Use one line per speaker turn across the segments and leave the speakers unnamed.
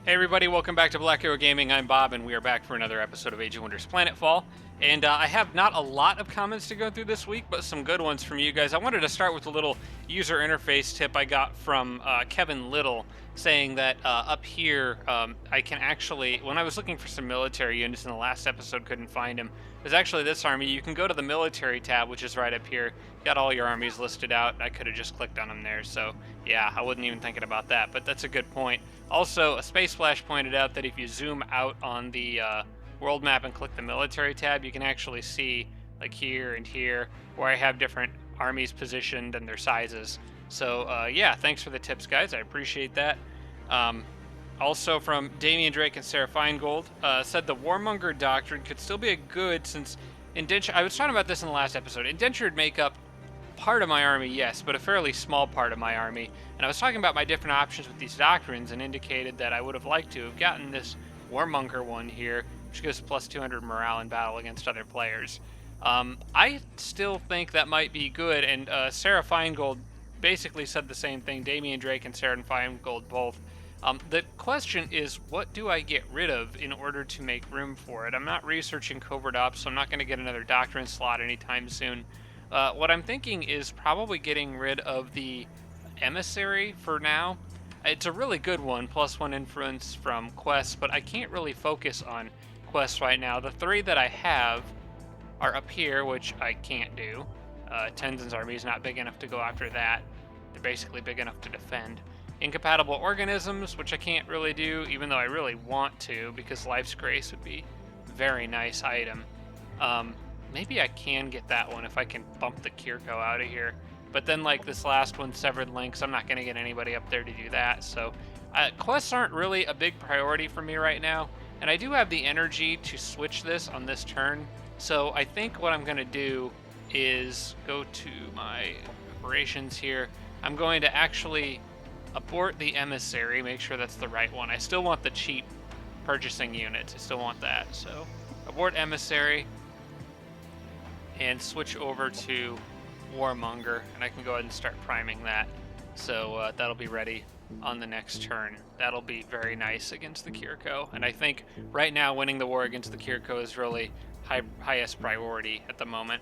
Hey everybody, welcome back to Black Arrow Gaming. I'm Bob, and we are back for another episode of Age of Wonders Planetfall. And I have not a lot of comments to go through this week, but some good ones from you guys. I wanted to start with a little user interface tip I got from Kevin Little, saying that up here, I can actually, when I was looking for some military units in the last episode, couldn't find them. There's actually this army. You can go to the military tab, which is right up here. Got all your armies listed out. I could have just clicked on them there, so yeah, I wasn't even thinking about that, but that's a good point. Also, a Space Flash pointed out that if you zoom out on the world map and click the military tab, you can actually see, like here and here, where I have different armies positioned and their sizes. So yeah, thanks for the tips, guys. I appreciate that. Also from Damian Drake and Sarah Feingold, said the Warmonger Doctrine could still be a good, since indenture. I was talking about this in the last episode. Indenture would make up part of my army, yes, but a fairly small part of my army. And I was talking about my different options with these doctrines and indicated that I would have liked to have gotten this Warmonger one here, which gives plus 200 morale in battle against other players. I still think that might be good, and Sarah Feingold basically said the same thing. Damian Drake and Sarah Feingold both. The question is, what do I get rid of in order to make room for it? I'm not researching covert ops, so I'm not going to get another doctrine slot anytime soon. What I'm thinking is probably getting rid of the emissary for now. It's a really good one, +1 influence from quests, but I can't really focus on quests right now. The three that I have are up here, which I can't do. Tenzin's army is not big enough to go after that. They're basically big enough to defend. Incompatible organisms, which I can't really do, even though I really want to, because Life's Grace would be a very nice item. Maybe I can get that one if I can bump the Kirko out of here. But then, like this last one, Severed Links, I'm not going to get anybody up there to do that. So quests aren't really a big priority for me right now. And I do have the energy to switch this on this turn. So I think what I'm going to do is go to my operations here. I'm going to actually abort the emissary, make sure that's the right one. I still want the cheap purchasing units. I still want that. So abort emissary and switch over to Warmonger, and I can go ahead and start priming that. So that'll be ready on the next turn. That'll be very nice against the Kirko, and I think right now winning the war against the Kirko is really highest priority at the moment.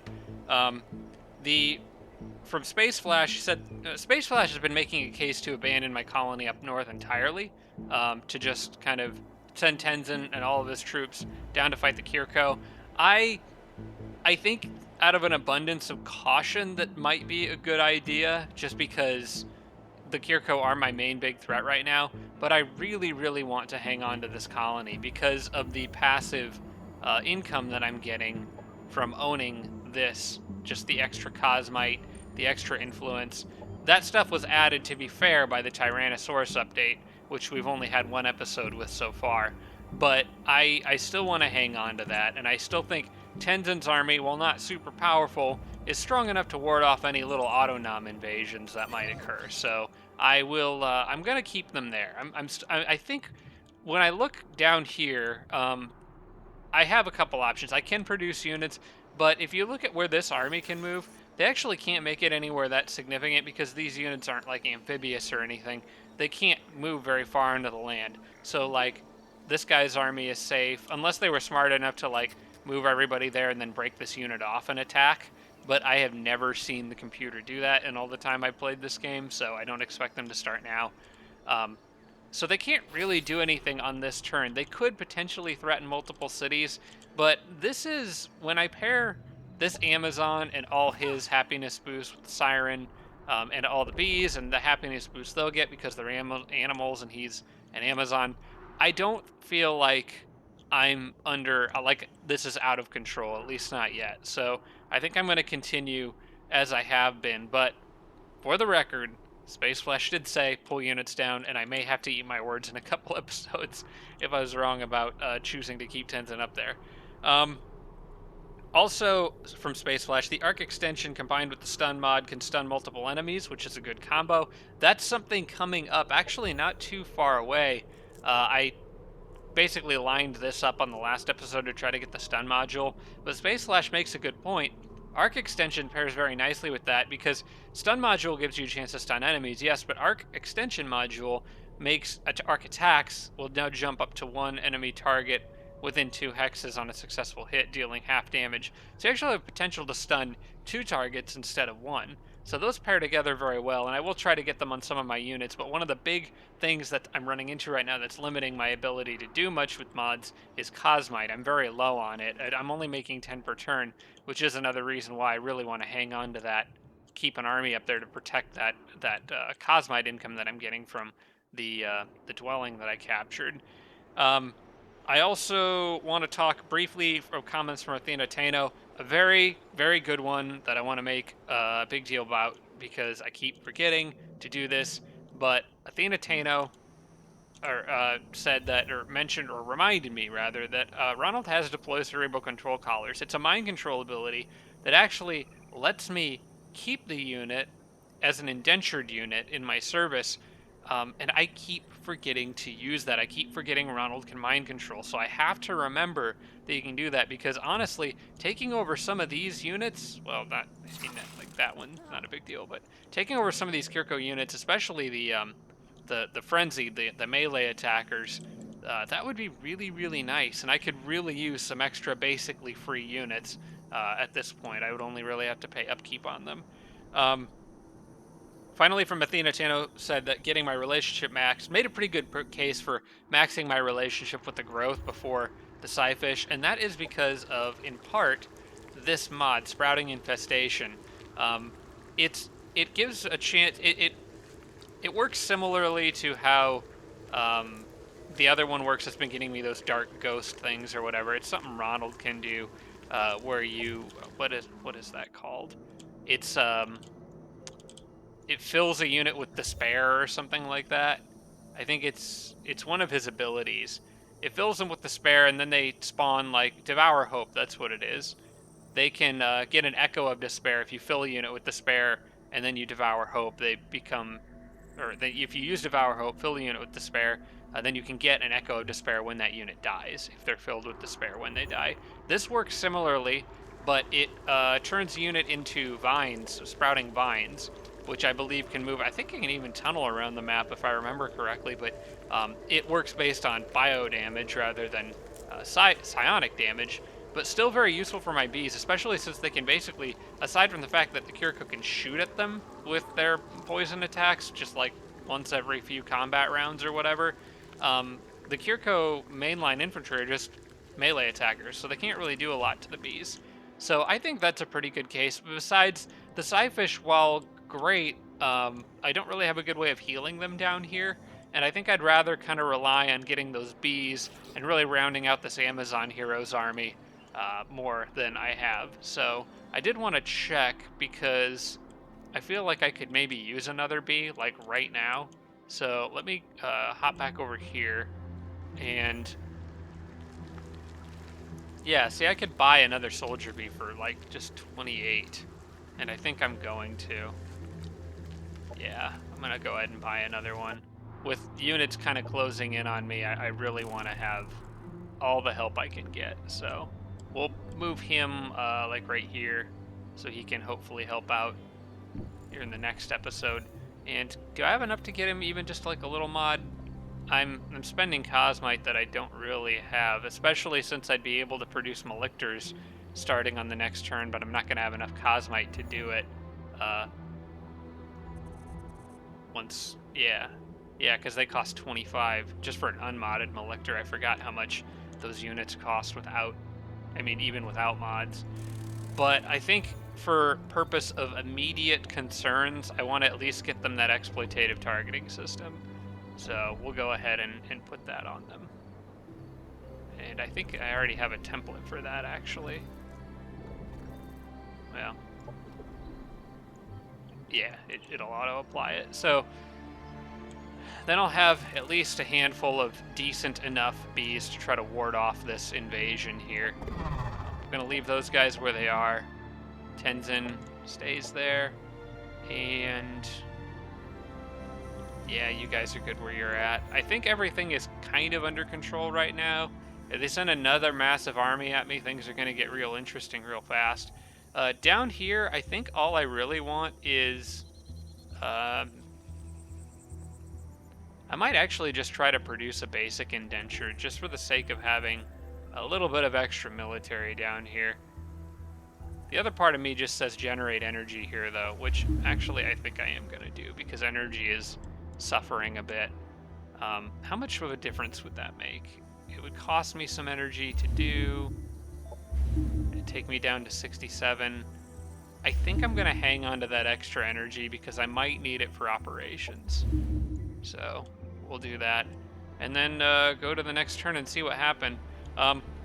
From Space Flash, he said Space Flash has been making a case to abandon my colony up north entirely, to just kind of send Tenzin and all of his troops down to fight the Kirko. I think out of an abundance of caution that might be a good idea, just because the Kirko are my main big threat right now, but I really, really want to hang on to this colony because of the passive income that I'm getting from owning this, just the extra Cosmite, the extra influence. That stuff was added, to be fair, by the Tyrannosaurus update, which we've only had one episode with so far, but I still want to hang on to that, and I still think Tenzin's army, while not super powerful, is strong enough to ward off any little autonom invasions that might occur. So I will. I'm gonna keep them there. I think when I look down here, I have a couple options. I can produce units, but if you look at where this army can move, they actually can't make it anywhere that significant because these units aren't like amphibious or anything. They can't move very far into the land. So like this guy's army is safe unless they were smart enough to like move everybody there and then break this unit off and attack, but I have never seen the computer do that in all the time I played this game, so I don't expect them to start now. So they can't really do anything on this turn. They could potentially threaten multiple cities, but this is, when I pair this Amazon and all his happiness boost with Siren, and all the bees and the happiness boost they'll get because they're animals and he's an Amazon, I don't feel like I'm under, like, this is out of control, at least not yet. So I think I'm going to continue as I have been, but for the record, Space Flash did say pull units down, and I may have to eat my words in a couple episodes if I was wrong about choosing to keep Tenzin up there. Also, from Space Flash, the Arc Extension combined with the Stun mod can stun multiple enemies, which is a good combo. That's something coming up, actually not too far away. I basically lined this up on the last episode to try to get the stun module, but Space Flash makes a good point. Arc Extension pairs very nicely with that because stun module gives you a chance to stun enemies, yes, but Arc Extension module makes arc attacks will now jump up to 1 enemy target within 2 hexes on a successful hit, dealing half damage. So you actually have potential to stun 2 targets instead of 1. So those pair together very well, and I will try to get them on some of my units, but one of the big things that I'm running into right now that's limiting my ability to do much with mods is Cosmite. I'm very low on it. I'm only making 10 per turn, which is another reason why I really want to hang on to that, keep an army up there to protect that Cosmite income that I'm getting from the dwelling that I captured. I also want to talk briefly from comments from Athena Tano, a very, very good one that I want to make a big deal about because I keep forgetting to do this. But Athena Tano said that, or mentioned, or reminded me rather, that Ronald has deployed cerebral control collars. It's a mind control ability that actually lets me keep the unit as an indentured unit in my service, and I keep forgetting to use that. I keep forgetting Ronald can mind control, so I have to remember that you can do that, because honestly, taking over some of these units, well, not like that one, not a big deal, but taking over some of these Kirko units, especially the frenzy, the melee attackers, that would be really, really nice, and I could really use some extra basically free units at this point. I would only really have to pay upkeep on them. Finally, from Athena, Tano said that getting my relationship maxed made a pretty good case for maxing my relationship with the growth before the Psyfish, and that is because of, in part, this mod, Sprouting Infestation. It gives a chance. It works similarly to how the other one works. It's been getting me those dark ghost things or whatever. It's something Ronald can do, where you what is that called? It's it fills a unit with despair or something like that. I think it's one of his abilities. It fills them with despair, and then they spawn like Devour Hope. That's what it is. They can get an Echo of Despair if you fill a unit with despair, and then you Devour Hope. They become, or if you use Devour Hope, fill the unit with despair, then you can get an Echo of Despair when that unit dies, if they're filled with despair when they die. This works similarly, but it turns the unit into vines, sprouting vines, which I believe can move. I think it can even tunnel around the map if I remember correctly, but it works based on bio damage rather than psionic damage, but still very useful for my bees, especially since they can basically, aside from the fact that the Kiriko can shoot at them with their poison attacks, just like once every few combat rounds or whatever, the Kiriko mainline infantry are just melee attackers, so they can't really do a lot to the bees. So I think that's a pretty good case. Besides, the Psyfish, while great, I don't really have a good way of healing them down here, and I think I'd rather kind of rely on getting those bees and really rounding out this Amazon Heroes army more than I have. So I did want to check, because I feel like I could maybe use another bee, like right now. So let me hop back over here, and yeah, see, I could buy another soldier bee for like just 28, and I think I'm going to. Yeah, I'm gonna go ahead and buy another one. With units kind of closing in on me, I really want to have all the help I can get. So we'll move him like right here, so he can hopefully help out here in the next episode. And do I have enough to get him even just like a little mod? I'm spending Cosmite that I don't really have, especially since I'd be able to produce Malictors starting on the next turn, but I'm not going to have enough Cosmite to do it. Yeah, because they cost 25 just for an unmodded Malictor. I forgot how much those units cost without, I mean, even without mods. But I think for purpose of immediate concerns, I want to at least get them that exploitative targeting system. So we'll go ahead and put that on them. And I think I already have a template for that, actually. Well, yeah, it'll auto-apply it. So then I'll have at least a handful of decent enough bees to try to ward off this invasion here. I'm going to leave those guys where they are. Tenzin stays there. And yeah, you guys are good where you're at. I think everything is kind of under control right now. If they send another massive army at me, things are going to get real interesting real fast. Down here, I think all I really want is... I might actually just try to produce a basic indenture just for the sake of having a little bit of extra military down here. The other part of me just says generate energy here, though, which actually I think I am going to do because energy is suffering a bit. How much of a difference would that make? It would cost me some energy to do. It'd take me down to 67. I think I'm going to hang on to that extra energy because I might need it for operations. So we'll do that. And then go to the next turn and see what happened.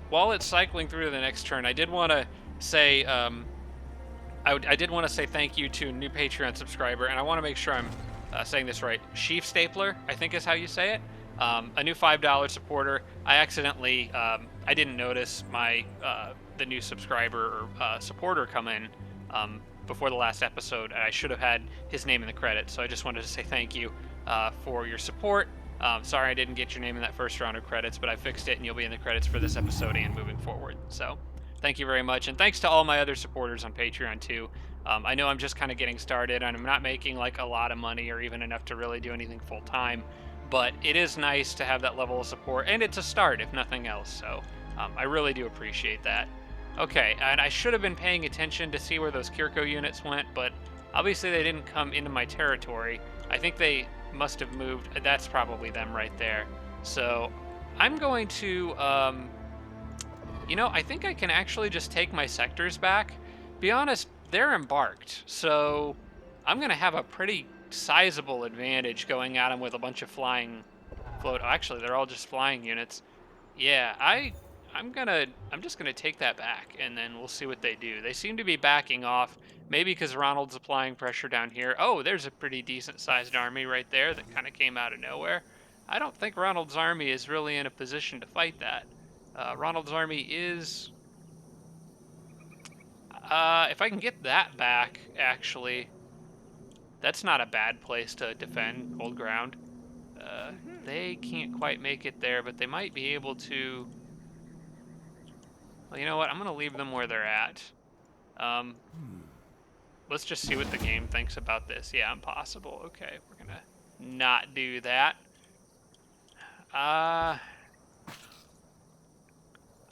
While it's cycling through to the next turn, I did want to say I did want to say thank you to a new Patreon subscriber, and I want to make sure I'm saying this right. Sheaf Stapler, I think is how you say it. A new $5 supporter. I accidentally, I didn't notice my the new subscriber or supporter come in before the last episode, and I should have had his name in the credits. So I just wanted to say thank you for your support. Sorry I didn't get your name in that first round of credits, but I fixed it, and you'll be in the credits for this episode and moving forward. So thank you very much, and thanks to all my other supporters on Patreon too. I know I'm just kind of getting started, and I'm not making like a lot of money or even enough to really do anything full time, but it is nice to have that level of support, and it's a start if nothing else. So I really do appreciate that. Okay, and I should have been paying attention to see where those Kirko units went, but obviously they didn't come into my territory. I think they must have moved. That's probably them right there. So I'm going to, you know, I think I can actually just take my sectors back. Be honest, they're embarked, so I'm going to have a pretty sizable advantage going at them with a bunch of flying float. Actually, they're all just flying units. Yeah, I'm just gonna take that back, and then we'll see what they do. They seem to be backing off, maybe because Ronald's applying pressure down here. Oh, there's a pretty decent-sized army right there that kind of came out of nowhere. I don't think Ronald's army is really in a position to fight that. Ronald's army is... if I can get that back, actually, that's not a bad place to defend cold ground. They can't quite make it there, but they might be able to... Well, you know what? I'm going to leave them where they're at. Let's just see what the game thinks about this. Yeah, impossible. Okay, we're going to not do that. I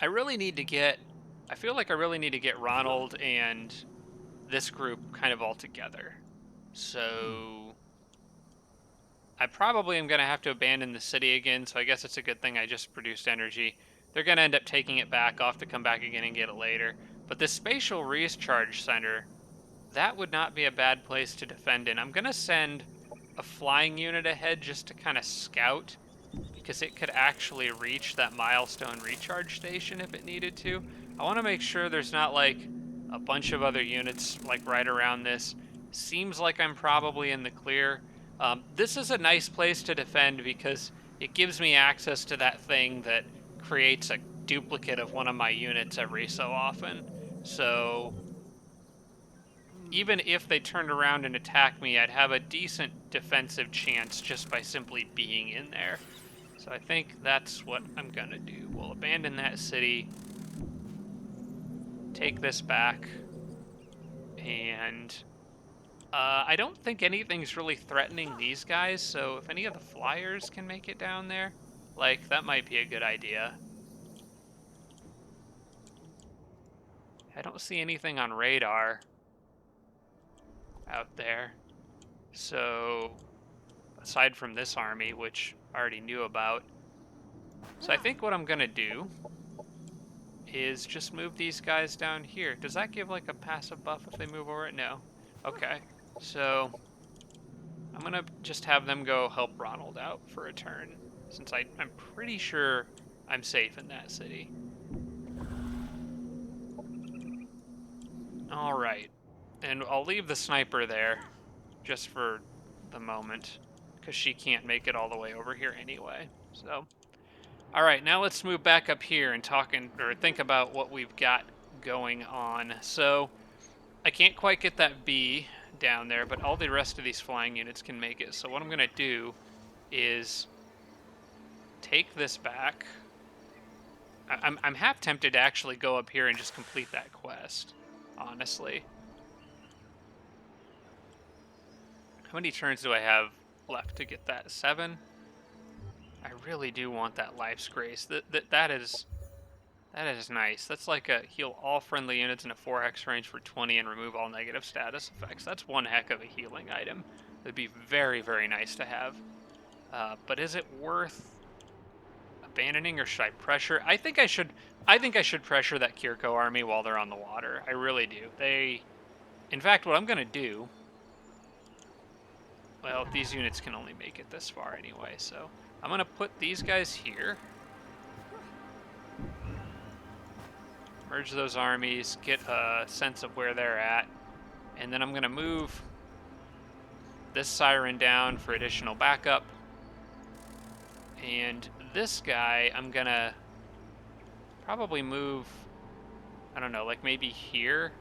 really need to get... I feel like I really need to get Ronald and this group kind of all together. So... I probably am going to have to abandon the city again, so I guess it's a good thing I just produced energy. They're going to end up taking it back off to come back again and get it later. But this spatial recharge center, that would not be a bad place to defend in. I'm going to send a flying unit ahead just to kind of scout, because it could actually reach that milestone recharge station if it needed to. I want to make sure there's not like a bunch of other units like right around this. Seems like I'm probably in the clear. This is a nice place to defend because it gives me access to that thing that creates a duplicate of one of my units every so often. So even if they turned around and attacked me, I'd have a decent defensive chance just by simply being in there. So I think that's what I'm gonna do. We'll abandon that city, take this back, and I don't think anything's really threatening these guys, so if any of the flyers can make it down there, like, that might be a good idea. I don't see anything on radar out there. So, aside from this army, which I already knew about. So I think what I'm gonna do is just move these guys down here. Does that give, like, a passive buff if they move over it? No. Okay. So, I'm gonna just have them go help Ronald out for a turn, since I'm pretty sure I'm safe in that city. Alright, and I'll leave the sniper there, just for the moment, because she can't make it all the way over here anyway, so. Alright, now let's move back up here and think about what we've got going on. So, I can't quite get that B down there, but all the rest of these flying units can make it. So what I'm going to do is take this back. I'm half tempted to actually go up here and just complete that quest, honestly. How many turns do I have left to get that? 7? I really do want that Life's Grace. That is nice. That's like a heal all friendly units in a 4x range for 20 and remove all negative status effects. That's one heck of a healing item. It'd be very, very nice to have. But is it worth abandoning, or should I pressure? I think I should. I think I should pressure that Kirko army while they're on the water. I really do. In fact, what I'm gonna do. Well, these units can only make it this far anyway, so I'm gonna put these guys here. Merge those armies, get a sense of where they're at, and then I'm gonna move this Siren down for additional backup. And this guy, I'm gonna probably move, I don't know, like maybe here.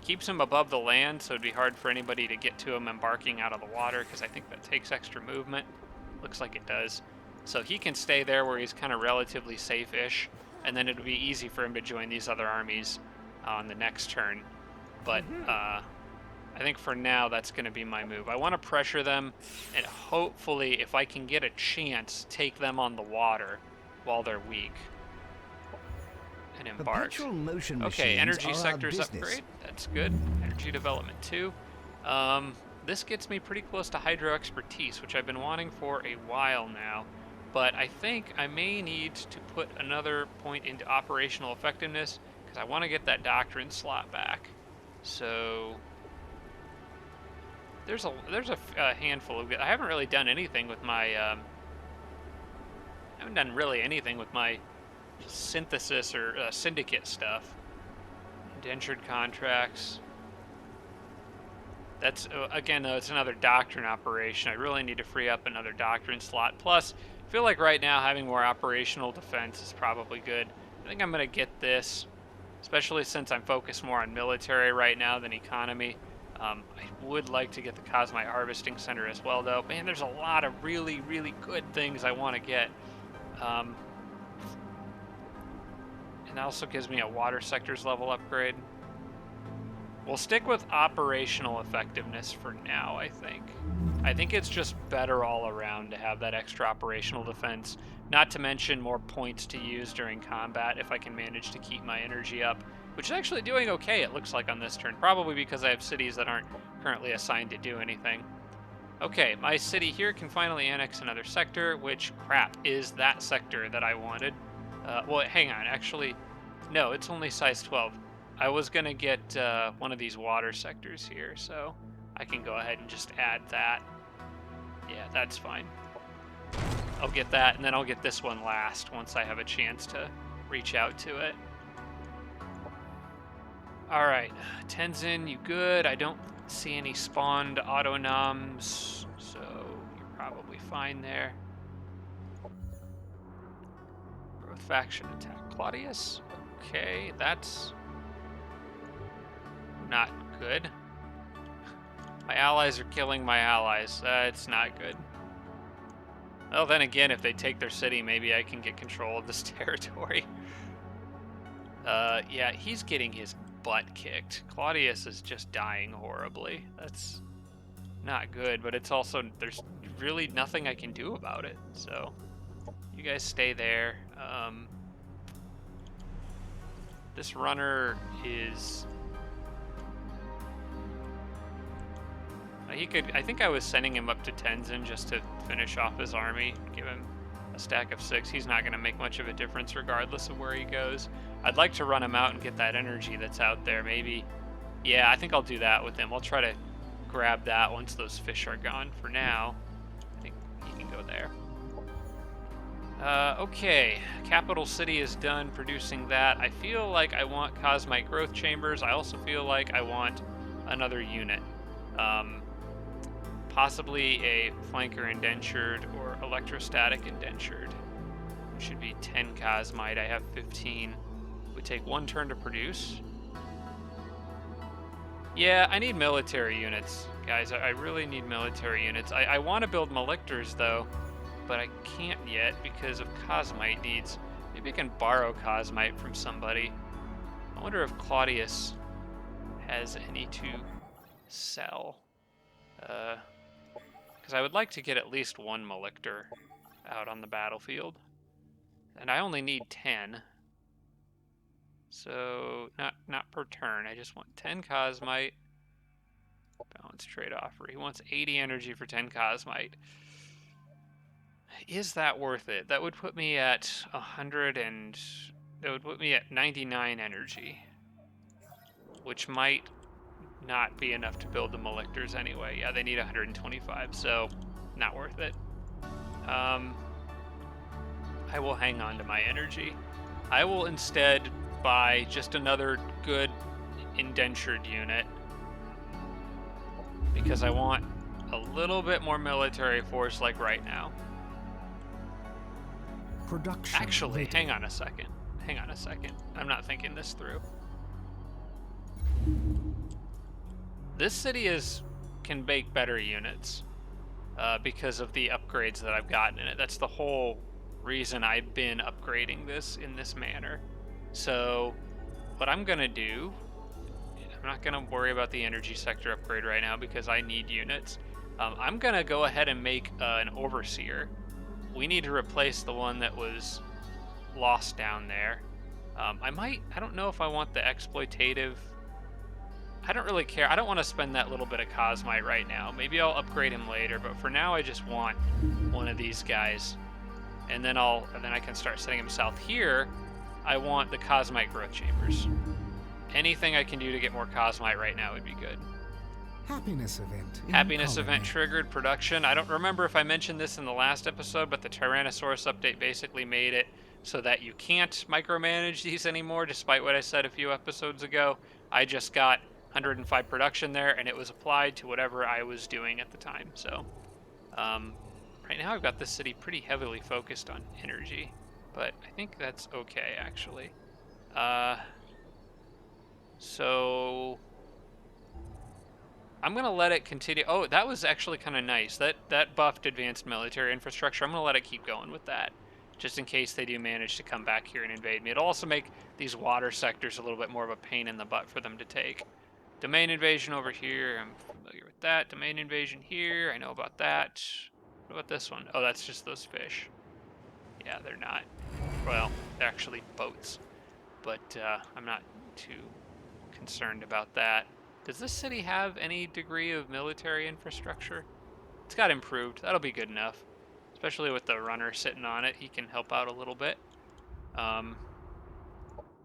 Keeps him above the land, so it'd be hard for anybody to get to him embarking out of the water, because I think that takes extra movement. Looks like it does. So he can stay there where he's kind of relatively safe-ish, and then it'll be easy for him to join these other armies on the next turn. But I think for now, that's going to be my move. I want to pressure them, and hopefully, if I can get a chance, take them on the water while they're weak. And embark. Okay, energy sectors upgrade. That's good. Energy development too. This gets me pretty close to hydro expertise, which I've been wanting for a while now. But I think I may need to put another point into operational effectiveness, because I want to get that doctrine slot back. So there's a handful of. I haven't really done anything with my. I haven't done really anything with my synthesis or syndicate stuff. Indentured contracts. That's again, though, it's another doctrine operation. I really need to free up another doctrine slot. Plus, I feel like right now having more operational defense is probably good. I think I'm going to get this, especially since I'm focused more on military right now than economy. I would like to get the Cosmite Harvesting Center as well, though. Man, there's a lot of really, really good things I want to get. And that also gives me a water sectors level upgrade. We'll stick with operational effectiveness for now, I think. I think it's just better all around to have that extra operational defense. Not to mention more points to use during combat if I can manage to keep my energy up. Which is actually doing okay, it looks like, on this turn. Probably because I have cities that aren't currently assigned to do anything. Okay, my city here can finally annex another sector, which, crap, is that sector that I wanted. Well, hang on, actually, no, it's only size 12. I was going to get one of these water sectors here, so I can go ahead and just add that. Yeah, that's fine. I'll get that, and then I'll get this one last once I have a chance to reach out to it. Alright, Tenzin, you good? I don't see any spawned autonoms, so you're probably fine there. Growth faction attack Claudius. Okay, that's not good. My allies are killing my allies. That's not good. Well, then again, if they take their city, maybe I can get control of this territory. Yeah, he's getting his butt kicked. Claudius is just dying horribly. That's not good, but it's also, there's really nothing I can do about it. So, you guys stay there. This runner is... I think I was sending him up to Tenzin just to finish off his army, give him a stack of 6. He's not going to make much of a difference regardless of where he goes. I'd like to run him out and get that energy that's out there, maybe. Yeah, I think I'll do that with him. I'll try to grab that once those fish are gone. For now, I think he can go there. Okay, Capital City is done producing that. I feel like I want Cosmite Growth Chambers. I also feel like I want another unit. Possibly a Flanker Indentured or Electrostatic Indentured. It should be 10 Cosmite. I have 15. Would take 1 turn to produce. Yeah, I need military units, guys. I really need military units. I want to build Malictors, though, but I can't yet because of Cosmite needs. Maybe I can borrow Cosmite from somebody. I wonder if Claudius has any to sell. Because I would like to get at least 1 Malictor. out on the battlefield. And I only need 10. So, not per turn. I just want 10 Cosmite. Balance trade offer. He wants 80 energy for 10 Cosmite. Is that worth it? That would put me at 100 and... That would put me at 99 energy. Which might not be enough to build the Malictors anyway. Yeah, they need 125, so not worth it. I will hang on to my energy. I will instead buy just another good indentured unit because I want a little bit more military force like right now.
Production.
Actually,
ready.
hang on a second. Hang on a second. I'm not thinking this through. This city can make better units because of the upgrades that I've gotten in it. That's the whole reason I've been upgrading this in this manner. So what I'm gonna do, I'm not gonna worry about the energy sector upgrade right now because I need units. I'm gonna go ahead and make an overseer. We need to replace the one that was lost down there. I don't know if I want the exploitative. I don't really care. I don't want to spend that little bit of Cosmite right now. Maybe I'll upgrade him later, but for now I just want one of these guys. And then I can start setting him south here. I want the Cosmite growth chambers. Anything I can do to get more Cosmite right now would be good.
Happiness event.
Happiness event triggered production. I don't remember if I mentioned this in the last episode, but the Tyrannosaurus update basically made it so that you can't micromanage these anymore, despite what I said a few episodes ago. I just got 105 production there, and it was applied to whatever I was doing at the time. So, right now I've got this city pretty heavily focused on energy, but I think that's okay, actually. So I'm gonna let it continue. Oh, that was actually kind of nice. That buffed advanced military infrastructure. I'm gonna let it keep going with that, just in case they do manage to come back here and invade me. It'll also make these water sectors a little bit more of a pain in the butt for them to take. Domain invasion over here, I'm familiar with that. Domain invasion here, I know about that. What about this one? Oh, that's just those fish. Yeah, they're not. Well, they're actually boats. But I'm not too concerned about that. Does this city have any degree of military infrastructure? It's got improved. That'll be good enough. Especially with the runner sitting on it, he can help out a little bit.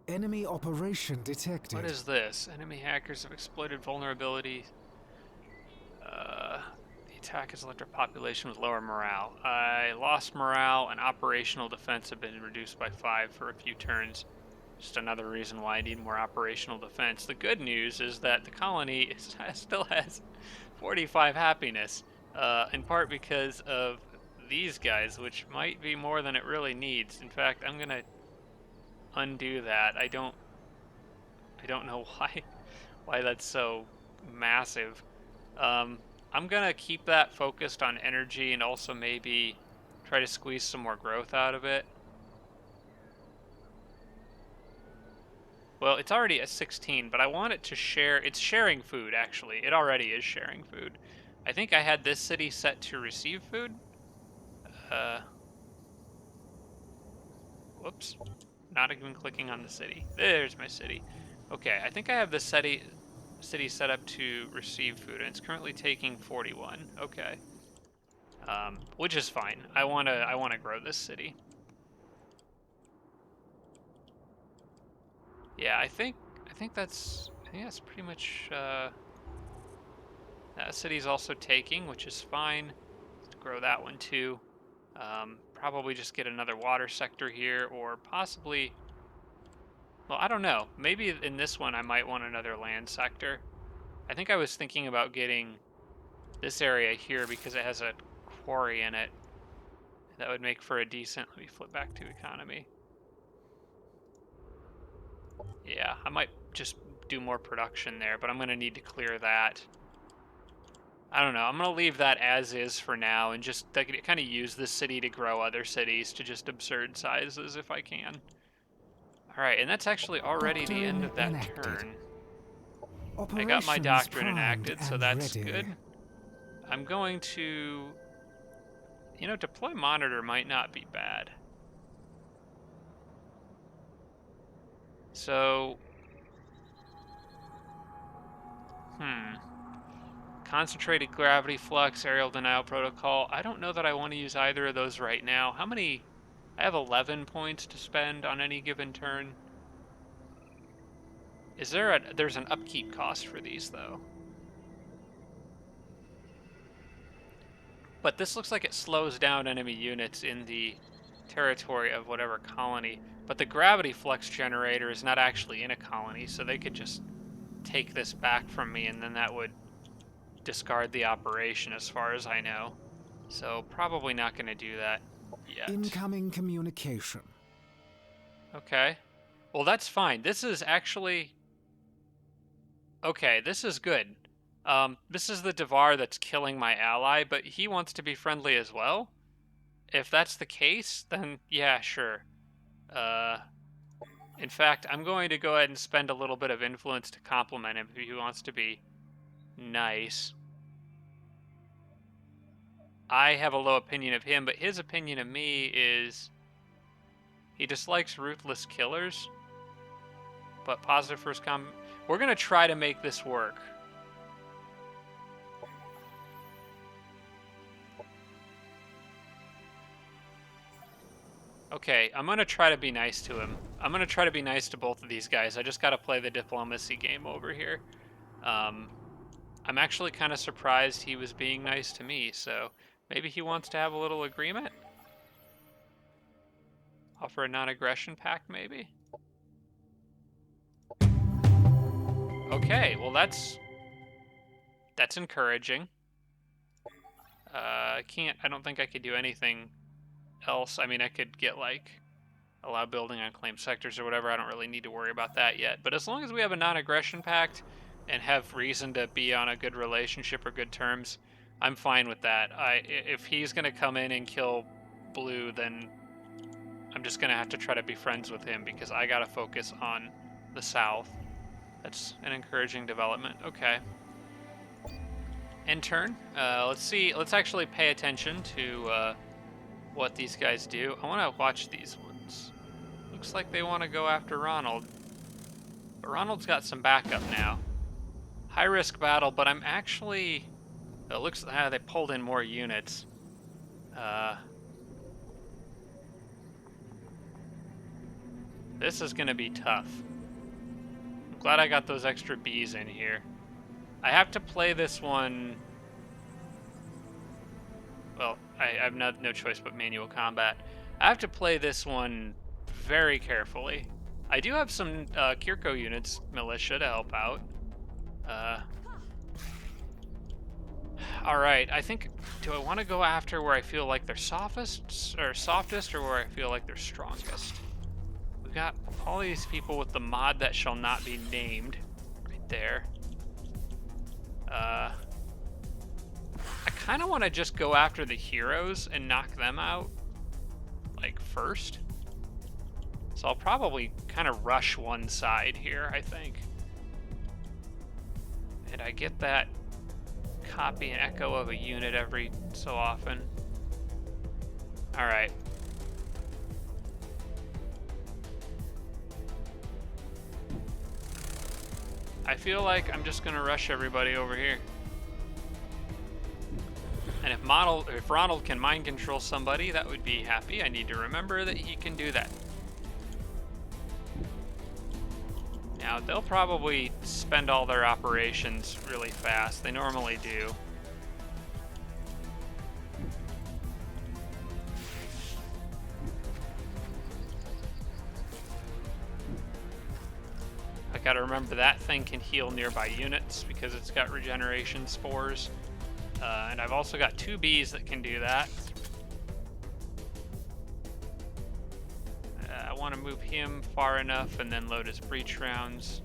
Enemy operation detected.
What is this? Enemy hackers have exploited vulnerability. The attack has left our population with lower morale. I lost morale and operational defense have been reduced by 5 for a few turns. Just another reason why I need more operational defense. The good news is that the colony still has 45 happiness, in part because of these guys, which might be more than it really needs. In fact, I'm gonna undo that. I don't know why that's so massive. I'm gonna keep that focused on energy and also maybe try to squeeze some more growth out of it. Well, it's already at 16, but I want it to share. It's sharing food, actually. It already is sharing food. I think I had this city set to receive food. Whoops. Not even clicking on the city. There's my city. Okay, I think I have this city set up to receive food, and it's currently taking 41. Okay. Which is fine. I wanna grow this city. Yeah, I think that's pretty much that city's also taking, which is fine. Let's grow that one too. Probably just get another water sector here, or possibly, well, I don't know. Maybe in this one I might want another land sector. I think I was thinking about getting this area here because it has a quarry in it. That would make for a decent, let me flip back to economy. Yeah, I might just do more production there, but I'm going to need to clear that. I don't know. I'm going to leave that as is for now and just kind of use this city to grow other cities to just absurd sizes if I can. All right, and that's actually already the end of that turn. I got my doctrine enacted, so that's good. I'm going to... You know, deploy monitor might not be bad. So, concentrated gravity flux, aerial denial protocol. I don't know that I want to use either of those right now. How many? I have 11 points to spend on any given turn. There's an upkeep cost for these though. But this looks like it slows down enemy units in the territory of whatever colony. But the gravity flux generator is not actually in a colony, so they could just take this back from me, and then that would discard the operation as far as I know. So probably not going to do that yet.
Incoming communication.
Okay. Well, that's fine. This is actually... Okay, this is good. This is the Devar that's killing my ally, but he wants to be friendly as well. If that's the case, then yeah, sure. In fact, I'm going to go ahead and spend a little bit of influence to compliment him if he wants to be nice. I have a low opinion of him, but his opinion of me is he dislikes ruthless killers, but positive first comment. We're going to try to make this work. Okay, I'm going to try to be nice to him. I'm going to try to be nice to both of these guys. I just got to play the diplomacy game over here. I'm actually kind of surprised he was being nice to me, so maybe he wants to have a little agreement? Offer a non-aggression pact, maybe? Okay, well that's encouraging. I don't think I could do anything else. I mean, I could get, like, allow building on claimed sectors or whatever. I don't really need to worry about that yet. But as long as we have a non-aggression pact and have reason to be on a good relationship or good terms, I'm fine with that. If he's going to come in and kill Blue, then I'm just going to have to try to be friends with him because I got to focus on the South. That's an encouraging development. Okay. End turn. Let's see. Let's actually pay attention to what these guys do. I want to watch these ones. Looks like they want to go after Ronald. But Ronald's got some backup now. High risk battle, but I'm actually... It looks like they pulled in more units. This is going to be tough. I'm glad I got those extra bees in here. I have to play this one... Well, I have no choice but manual combat. I have to play this one very carefully. I do have some Kirko units, militia, to help out. Alright, I think... Do I want to go after where I feel like they're softest, or where I feel like they're strongest? We've got all these people with the mod that shall not be named right there. I kind of want to just go after the heroes and knock them out, like, first. So I'll probably kind of rush one side here, I think. And I get that copy and echo of a unit every so often. Alright. I feel like I'm just going to rush everybody over here. And if Ronald can mind control somebody, that would be happy. I need to remember that he can do that. Now, they'll probably spend all their operations really fast. They normally do. I gotta remember that thing can heal nearby units because it's got regeneration spores. And I've also got 2 bees that can do that. I want to move him far enough and then load his breach rounds.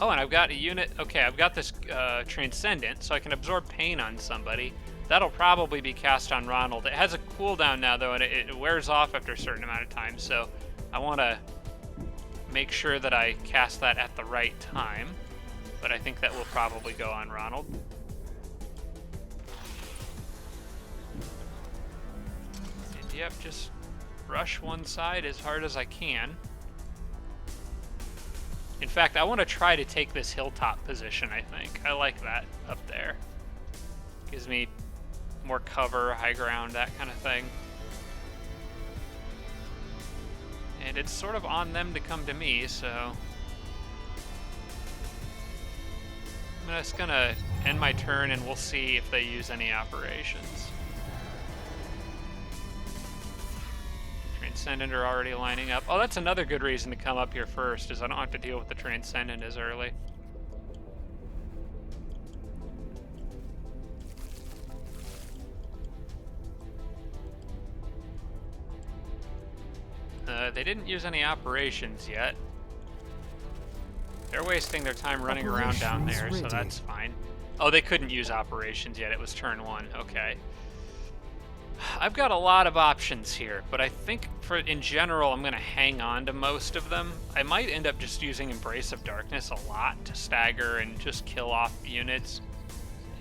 Oh, and I've got a unit. Okay, I've got this Transcendent, so I can absorb pain on somebody. That'll probably be cast on Ronald. It has a cooldown now, though, and it wears off after a certain amount of time, so I want to make sure that I cast that at the right time. But I think that will probably go on Ronald. Yep, just rush one side as hard as I can. In fact, I want to try to take this hilltop position, I think. I like that up there. Gives me more cover, high ground, that kind of thing. And it's sort of on them to come to me, so I'm just gonna end my turn and we'll see if they use any operations. Transcendent are already lining up. Oh, that's another good reason to come up here first, is I don't have to deal with the Transcendent as early. They didn't use any operations yet. They're wasting their time running around down there, so that's fine. Oh, they couldn't use operations yet. It was turn 1. Okay. I've got a lot of options here, but I think in general, I'm going to hang on to most of them. I might end up just using Embrace of Darkness a lot to stagger and just kill off units.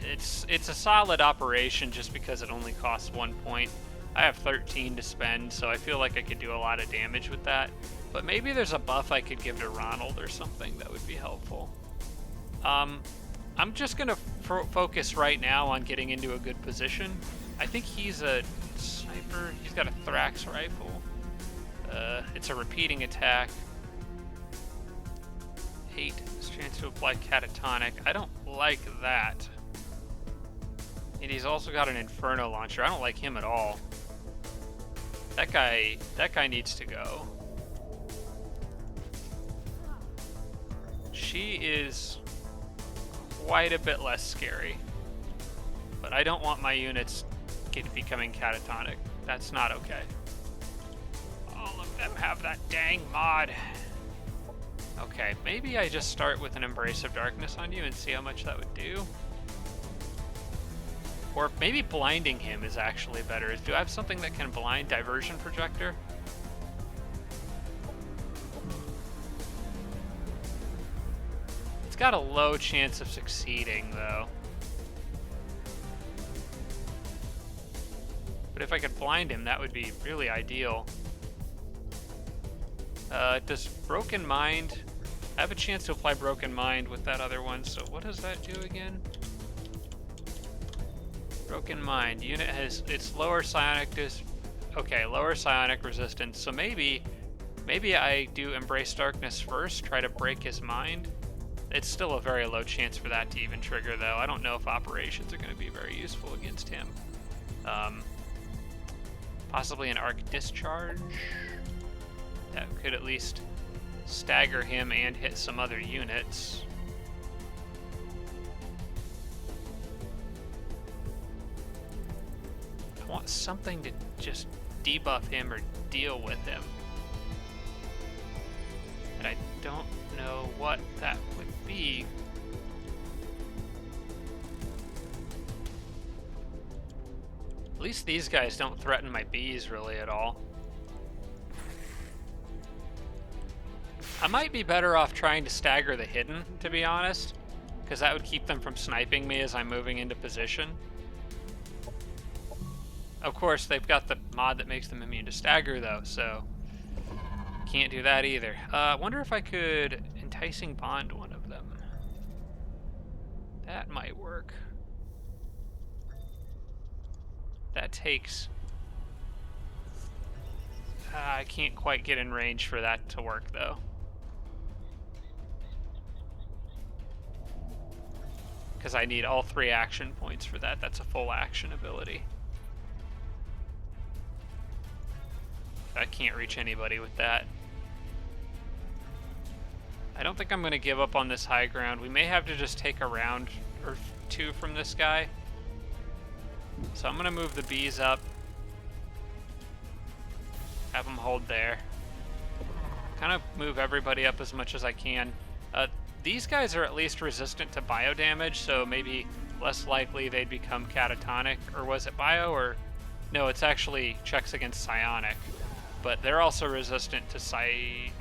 It's a solid operation just because it only costs 1 point. I have 13 to spend, so I feel like I could do a lot of damage with that. But maybe there's a buff I could give to Ronald or something that would be helpful. I'm just going to focus right now on getting into a good position. I think he's a sniper. He's got a Thrax rifle. It's a repeating attack. 8 chance to apply catatonic. I don't like that. And he's also got an Inferno launcher. I don't like him at all. That guy needs to go. She is quite a bit less scary. But I don't want my units becoming catatonic. That's not okay. All of them have that dang mod. Okay, maybe I just start with an Embrace of Darkness on you and see how much that would do. Or maybe blinding him is actually better. Do I have something that can blind? Diversion projector? It's got a low chance of succeeding, though. But if I could blind him, that would be really ideal. Does Broken Mind... I have a chance to apply Broken Mind with that other one, so what does that do again? Broken Mind. Unit has its lower psionic lower psionic resistance. So maybe I do Embrace Darkness first, try to break his mind. It's still a very low chance for that to even trigger, though. I don't know if operations are going to be very useful against him. Possibly an Arc Discharge. That could at least stagger him and hit some other units. I want something to just debuff him or deal with him. And I don't know what that would be. At least these guys don't threaten my bees really at all. I might be better off trying to stagger the hidden, to be honest, because that would keep them from sniping me as I'm moving into position. Of course, they've got the mod that makes them immune to stagger, though, so can't do that either. I wonder if I could Enticing Bond one of them. That might work. That takes... I can't quite get in range for that to work, though. Because I need all 3 action points for that. That's a full action ability. I can't reach anybody with that. I don't think I'm going to give up on this high ground. We may have to just take a round or 2 from this guy. So I'm going to move the bees up. Have them hold there. Kind of move everybody up as much as I can. These guys are at least resistant to bio damage, so maybe less likely they'd become catatonic. Or was it bio or... No, it's actually checks against psionic. But they're also resistant to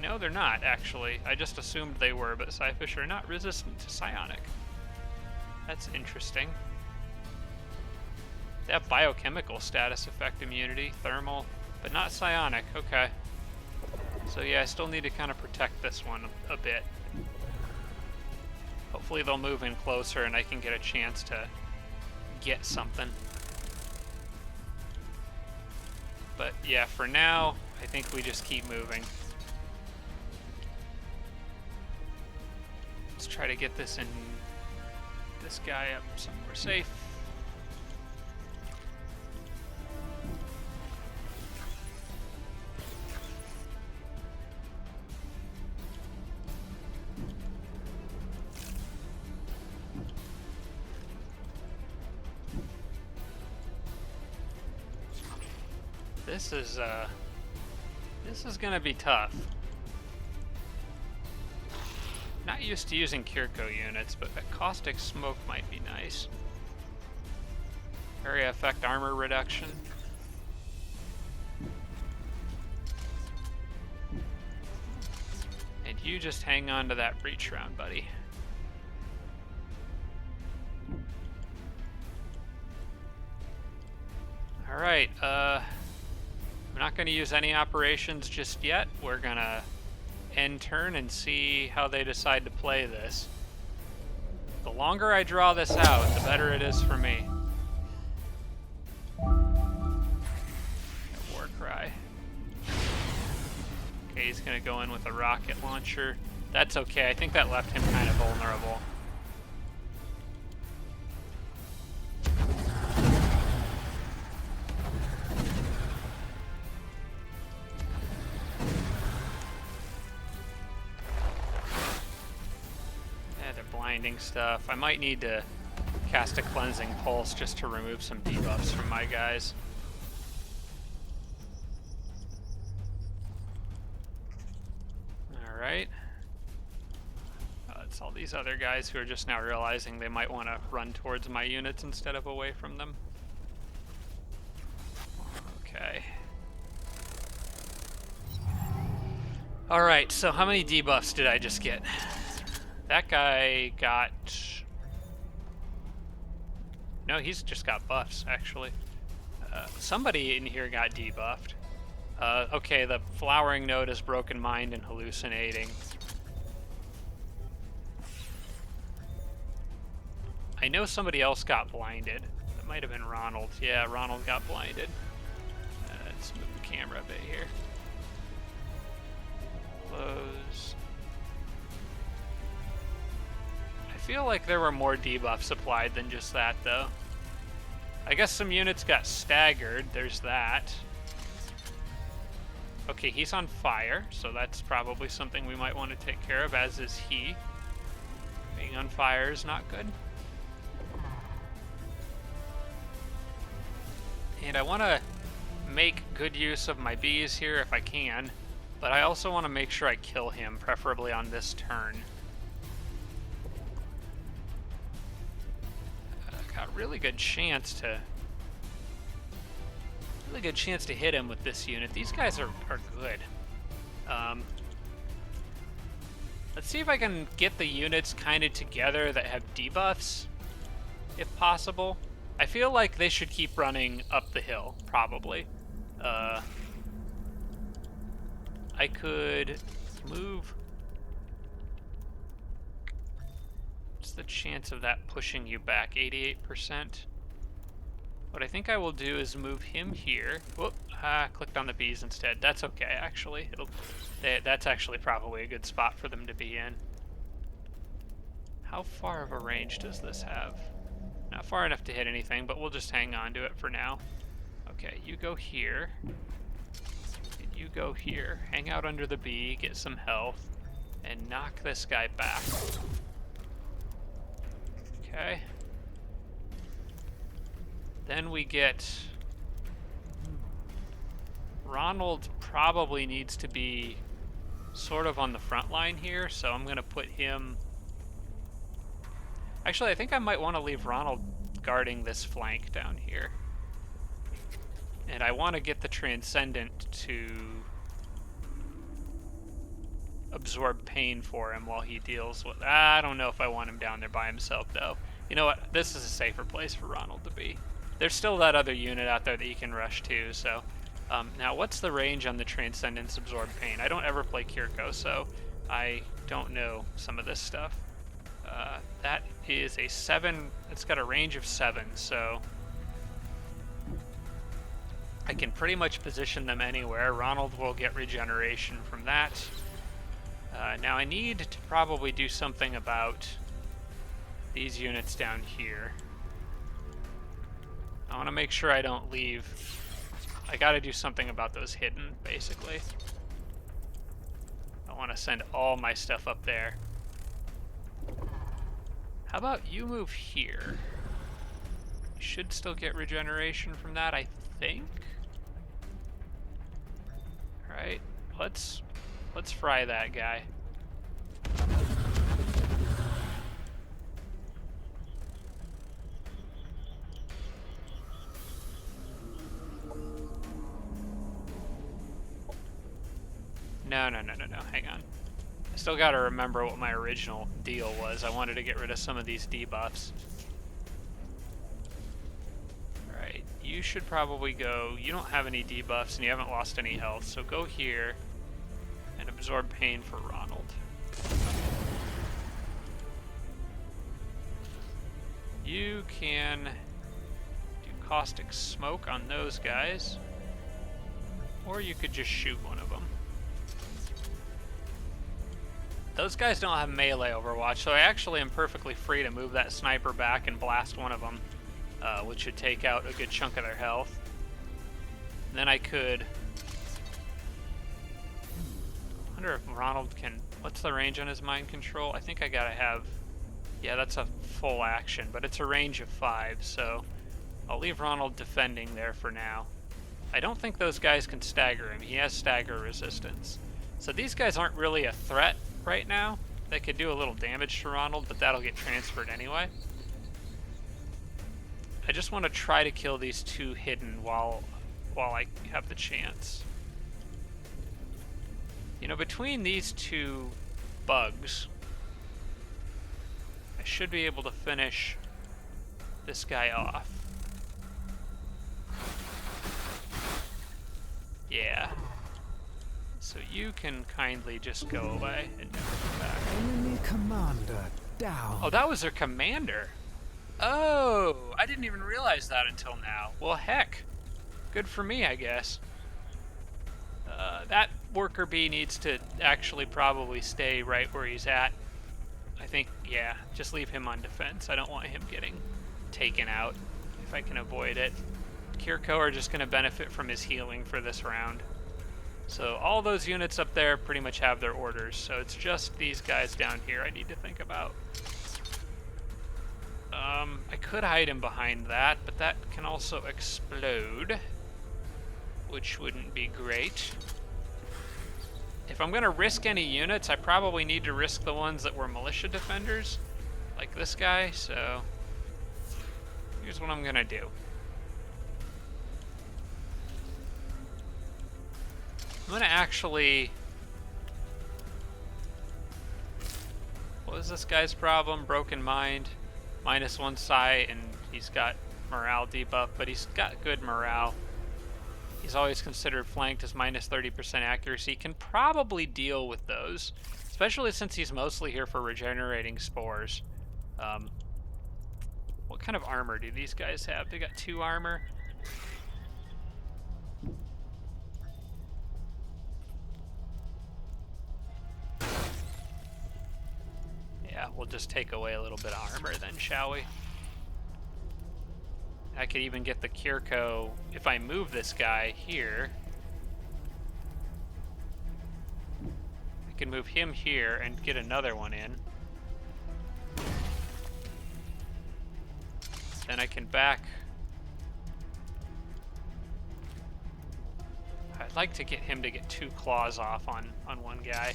No, they're not, actually. I just assumed they were, but Psi-Fish are not resistant to psionic. That's interesting. They have biochemical status effect immunity, thermal. But not psionic, okay. So yeah, I still need to kind of protect this one a bit. Hopefully they'll move in closer and I can get a chance to get something. But yeah, for now, I think we just keep moving. Let's try to get this guy up somewhere safe. This is gonna be tough. Not used to using Kirko units, but a caustic smoke might be nice. Area effect armor reduction. And you just hang on to that breach round, buddy. Alright, I'm not going to use any operations just yet. We're going to end turn and see how they decide to play this. The longer I draw this out, the better it is for me. War cry. Okay, he's going to go in with a rocket launcher. That's okay. I think that left him kind of vulnerable. Stuff. I might need to cast a cleansing pulse just to remove some debuffs from my guys. Alright. It's all these other guys who are just now realizing they might want to run towards my units instead of away from them. Okay. Alright, so how many debuffs did I just get? That guy got... No, he's just got buffs, actually. Somebody in here got debuffed. Okay, the Flowering Node is Broken Mind and Hallucinating. I know somebody else got blinded. That might have been Ronald. Yeah, Ronald got blinded. Let's move the camera a bit here. Close. I feel like there were more debuffs applied than just that, though. I guess some units got staggered. There's that. Okay, he's on fire, so that's probably something we might want to take care of, as is he. Being on fire is not good. And I want to make good use of my bees here if I can, but I also want to make sure I kill him, preferably on this turn. Got really good chance to hit him with this unit. These guys are good. Let's see if I can get the units kind of together that have debuffs, if possible. I feel like they should keep running up the hill, probably. I could move. What's the chance of that pushing you back? 88%. What I think I will do is move him here. Whoop! Clicked on the bees instead. That's okay, actually. That's actually probably a good spot for them to be in. How far of a range does this have? Not far enough to hit anything, but we'll just hang on to it for now. Okay, you go here. And you go here. Hang out under the bee, get some health, and knock this guy back. Okay. Then we get... Ronald probably needs to be sort of on the front line here, so I'm going to put him... Actually, I think I might want to leave Ronald guarding this flank down here. And I want to get the Transcendent to absorb pain for him while he deals with... I don't know if I want him down there by himself, though. You know what? This is a safer place for Ronald to be. There's still that other unit out there that he can rush to, so... Now, what's the range on the Transcendence Absorb Pain? I don't ever play Kirko, so I don't know some of this stuff. That is a 7. It's got a range of 7, so I can pretty much position them anywhere. Ronald will get regeneration from that. Now I need to probably do something about these units down here. I want to make sure I don't leave. I got to do something about those hidden, basically. I want to send all my stuff up there. How about you move here? You should still get regeneration from that, I think. Alright, let's fry that guy. No, hang on. I still gotta remember what my original deal was. I wanted to get rid of some of these debuffs. Alright, you should probably go... You don't have any debuffs and you haven't lost any health, so go here and absorb pain for Ronald. You can do caustic smoke on those guys, or you could just shoot one of them. Those guys don't have melee Overwatch, so I actually am perfectly free to move that sniper back and blast one of them, which should take out a good chunk of their health. And then I could... I wonder if Ronald can... What's the range on his mind control? I think I gotta have... Yeah, that's a full action, but it's a range of 5, so I'll leave Ronald defending there for now. I don't think those guys can stagger him. He has stagger resistance. So these guys aren't really a threat right now. They could do a little damage to Ronald, but that'll get transferred anyway. I just want to try to kill these 2 hidden while I have the chance. You know, between these 2 bugs, I should be able to finish this guy off. Yeah. So you can kindly just go away and never come back.
Enemy commander down.
Oh, that was their commander. Oh, I didn't even realize that until now. Well, heck. Good for me, I guess. That worker bee needs to actually probably stay right where he's at. I think, yeah, just leave him on defense. I don't want him getting taken out if I can avoid it. Kirko are just going to benefit from his healing for this round. So all those units up there pretty much have their orders, so it's just these guys down here I need to think about. I could hide him behind that, but that can also explode, which wouldn't be great. If I'm going to risk any units, I probably need to risk the ones that were militia defenders, like this guy, so here's what I'm going to do. I'm going to actually... What was this guy's problem? Broken Mind, -1 psi, and he's got morale debuff, but he's got good morale. He's always considered flanked as -30% accuracy. Can probably deal with those, especially since he's mostly here for regenerating spores. What kind of armor do these guys have? They got 2 armor. Yeah, we'll just take away a little bit of armor then, shall we? I could even get the Kirko if I move this guy here. I can move him here and get another one in. Then I can back. I'd like to get him to get 2 claws off on one guy.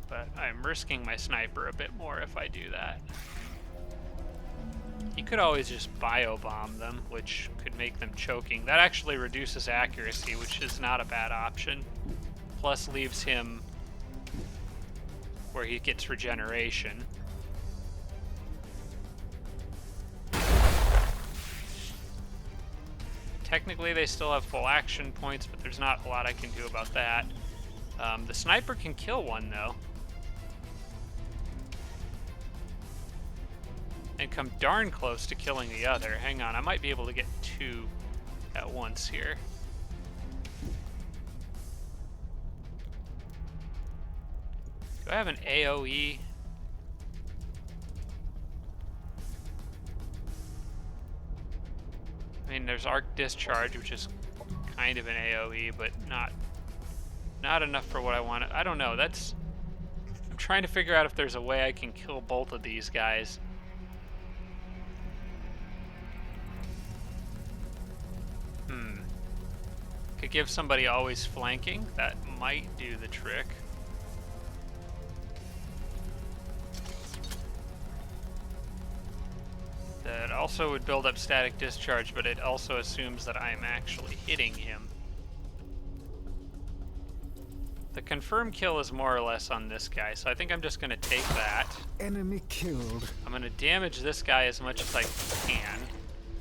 But I'm risking my sniper a bit more if I do that. You could always just biobomb them, which could make them choking. That actually reduces accuracy, which is not a bad option. Plus leaves him where he gets regeneration. Technically, they still have full action points, but there's not a lot I can do about that. The sniper can kill one, though. And come darn close to killing the other. Hang on, I might be able to get two at once here. Do I have an AoE? I mean, there's arc discharge, which is kind of an AoE, but not enough for what I want. I don't know. I'm trying to figure out if there's a way I can kill both of these guys. Could give somebody always flanking. That might do the trick. That also would build up static discharge, but it also assumes that I'm actually hitting him. The confirm kill is more or less on this guy, so I think I'm just going to take that.
Enemy killed.
I'm going to damage this guy as much as I can.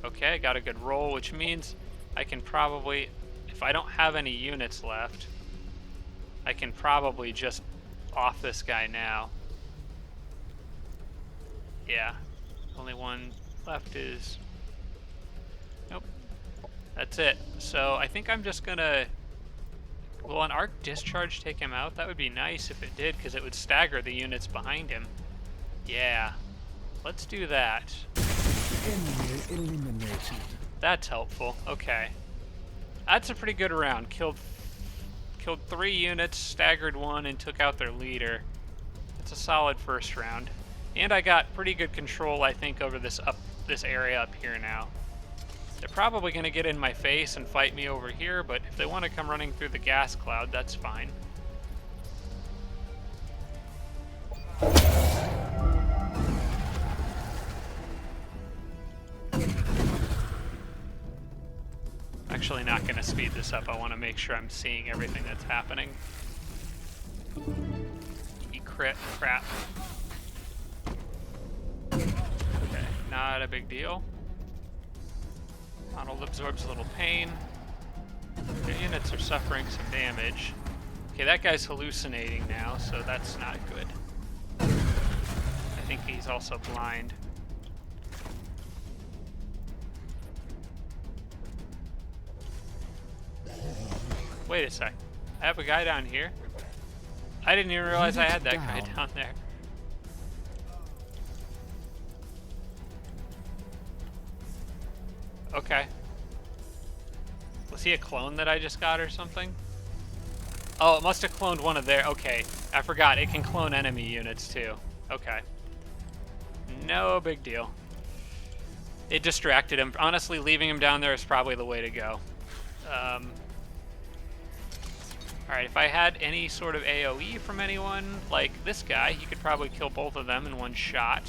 Okay, I got a good roll, which means I can probably, if I don't have any units left, I can probably just off this guy now. Yeah, only one left is... Nope. That's it. So I think I'm just gonna... Will an arc discharge take him out? That would be nice if it did, because it would stagger the units behind him. Yeah. Let's do that.
Enemy eliminated.
That's helpful. Okay. That's a pretty good round. Killed 3 units, staggered 1, and took out their leader. It's a solid first round. And I got pretty good control, I think, over this area up here now. They're probably going to get in my face and fight me over here, but if they want to come running through the gas cloud, that's fine. Actually not going to speed this up. I want to make sure I'm seeing everything that's happening. Crit crap. Okay, not a big deal. Ronald absorbs a little pain. The units are suffering some damage. Okay, that guy's hallucinating now, so that's not good. I think he's also blind. Wait a sec. I have a guy down here. I didn't even realize I had that guy down there. Okay. Was he a clone that I just got or something? Oh, it must have cloned one of their... Okay, I forgot. It can clone enemy units too. Okay. No big deal. It distracted him. Honestly, leaving him down there is probably the way to go. Alright, if I had any sort of AoE from anyone, like this guy, he could probably kill both of them in one shot.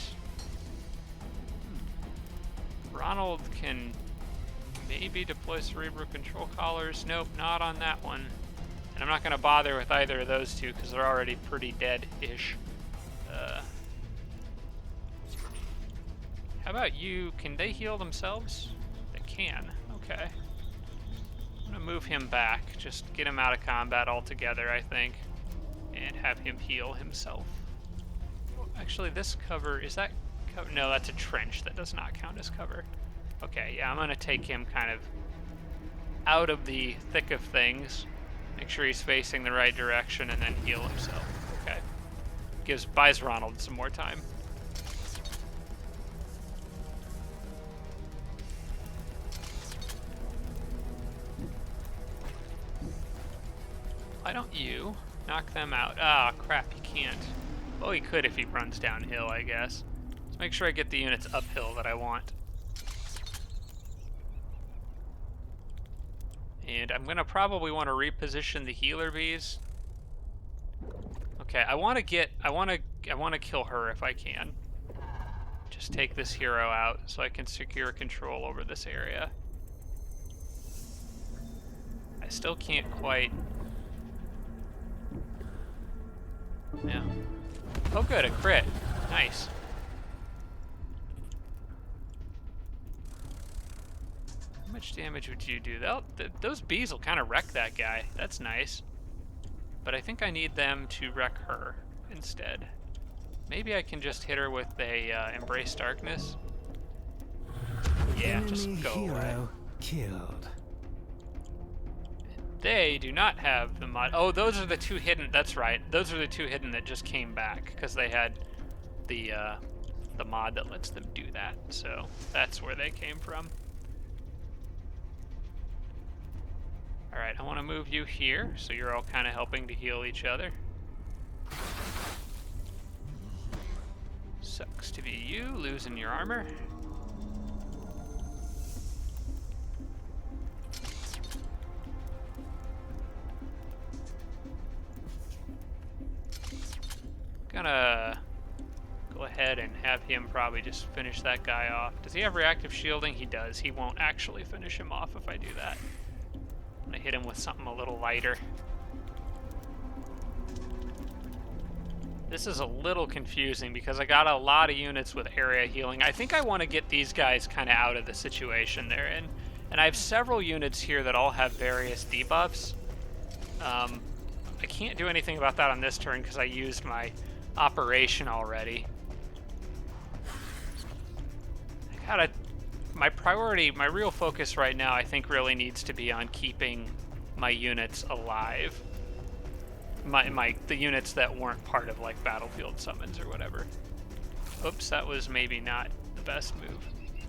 Ronald can maybe deploy cerebral control collars. Nope, not on that one. And I'm not going to bother with either of those two because they're already pretty dead-ish. How about you? Can they heal themselves? They can. Okay. I'm going to move him back. Just get him out of combat altogether, I think. And have him heal himself. Actually, this cover... Is that... No, that's a trench. That does not count as cover. Okay, yeah, I'm going to take him kind of out of the thick of things. Make sure he's facing the right direction and then heal himself. Okay. Buys Ronald some more time. Why don't you knock them out? Ah, crap, he can't. Well, he could if he runs downhill, I guess. Let's make sure I get the units uphill that I want. And I'm gonna probably want to reposition the healer bees. Okay, I want to kill her if I can. Just take this hero out so I can secure control over this area. I still can't quite... Yeah. Oh good, a crit. Nice. much damage would you do? Those bees will kind of wreck that guy. That's nice. But I think I need them to wreck her instead. Maybe I can just hit her with a Embrace Darkness. Yeah, just
Enemy
go away.
hero killed.
They do not have the mod. Oh, those are the two hidden. That's right. Those are the two hidden that just came back because they had the mod that lets them do that. So that's where they came from. All right, I want to move you here so you're all kind of helping to heal each other. Sucks to be you losing your armor. Gonna go ahead and have him probably just finish that guy off. Does he have reactive shielding? He does. He won't actually finish him off if I do that. I'm gonna hit him with something a little lighter. This is a little confusing because I got a lot of units with area healing. I think I want to get these guys kind of out of the situation they're in. And I have several units here that all have various debuffs. I can't do anything about that on this turn because I used my operation already. My priority, my real focus right now, I think really needs to be on keeping my units alive. The units that weren't part of like battlefield summons or whatever. Oops, that was maybe not the best move.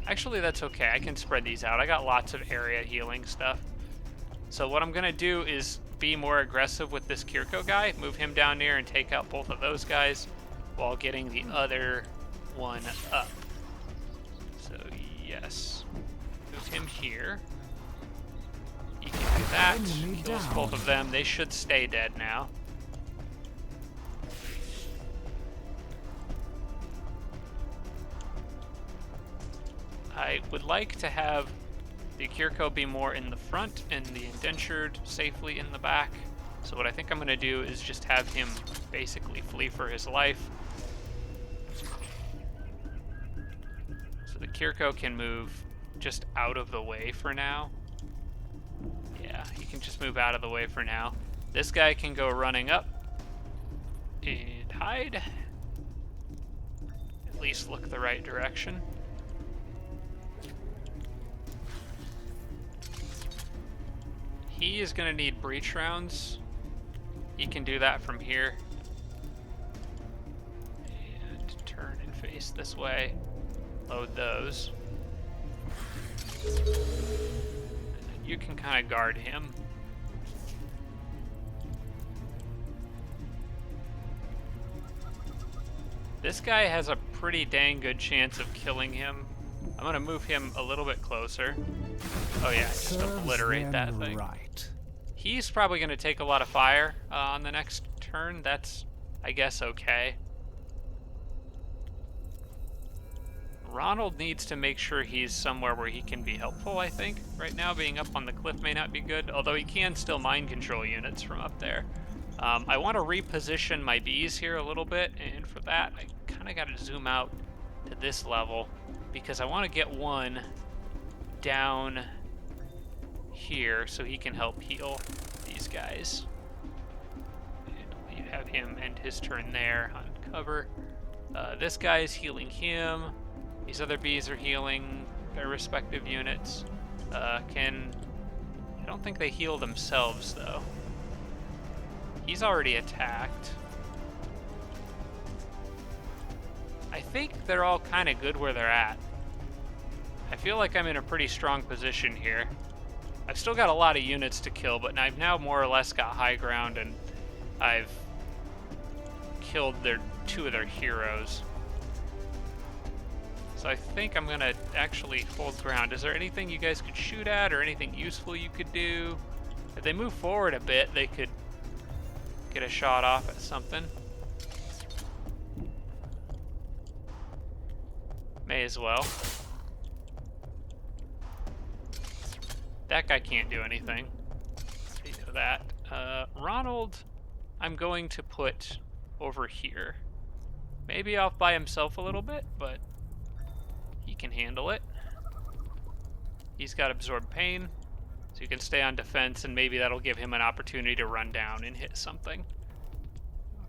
Actually, that's okay. I can spread these out. I got lots of area healing stuff. So what I'm gonna do is be more aggressive with this Kirko guy, move him down near and take out both of those guys while getting the other one up. So yes, move him here. You can do that, kills both of them. They should stay dead now. I would like to have the Kirko be more in the front and the indentured safely in the back. So what I think I'm going to do is just have him basically flee for his life. So the Kirko can move just out of the way for now. Yeah, he can just move out of the way for now. This guy can go running up and hide. At least look the right direction. He is going to need breach rounds. He can do that from here. And turn and face this way. Load those. And then you can kind of guard him. This guy has a pretty dang good chance of killing him. I'm going to move him a little bit closer. Oh yeah, just obliterate that thing.
Right.
He's probably going to take a lot of fire on the next turn. That's, I guess, okay. Ronald needs to make sure he's somewhere where he can be helpful, I think. Right now, being up on the cliff may not be good, although he can still mind control units from up there. I want to reposition my bees here a little bit, and for that, I kind of got to zoom out to this level, because I want to get one down here so he can help heal these guys. And you have him end his turn there on cover. This guy is healing him. These other bees are healing their respective units. I don't think they heal themselves though. He's already attacked. I think they're all kind of good where they're at. I feel like I'm in a pretty strong position here. I've still got a lot of units to kill, but I've now more or less got high ground, and I've killed two of their heroes. So I think I'm gonna actually hold ground. Is there anything you guys could shoot at, or anything useful you could do? If they move forward a bit, they could get a shot off at something. May as well. That guy can't do anything. So you know that. Ronald, I'm going to put over here. Maybe off by himself a little bit, but he can handle it. He's got absorb pain, so you can stay on defense, and maybe that'll give him an opportunity to run down and hit something.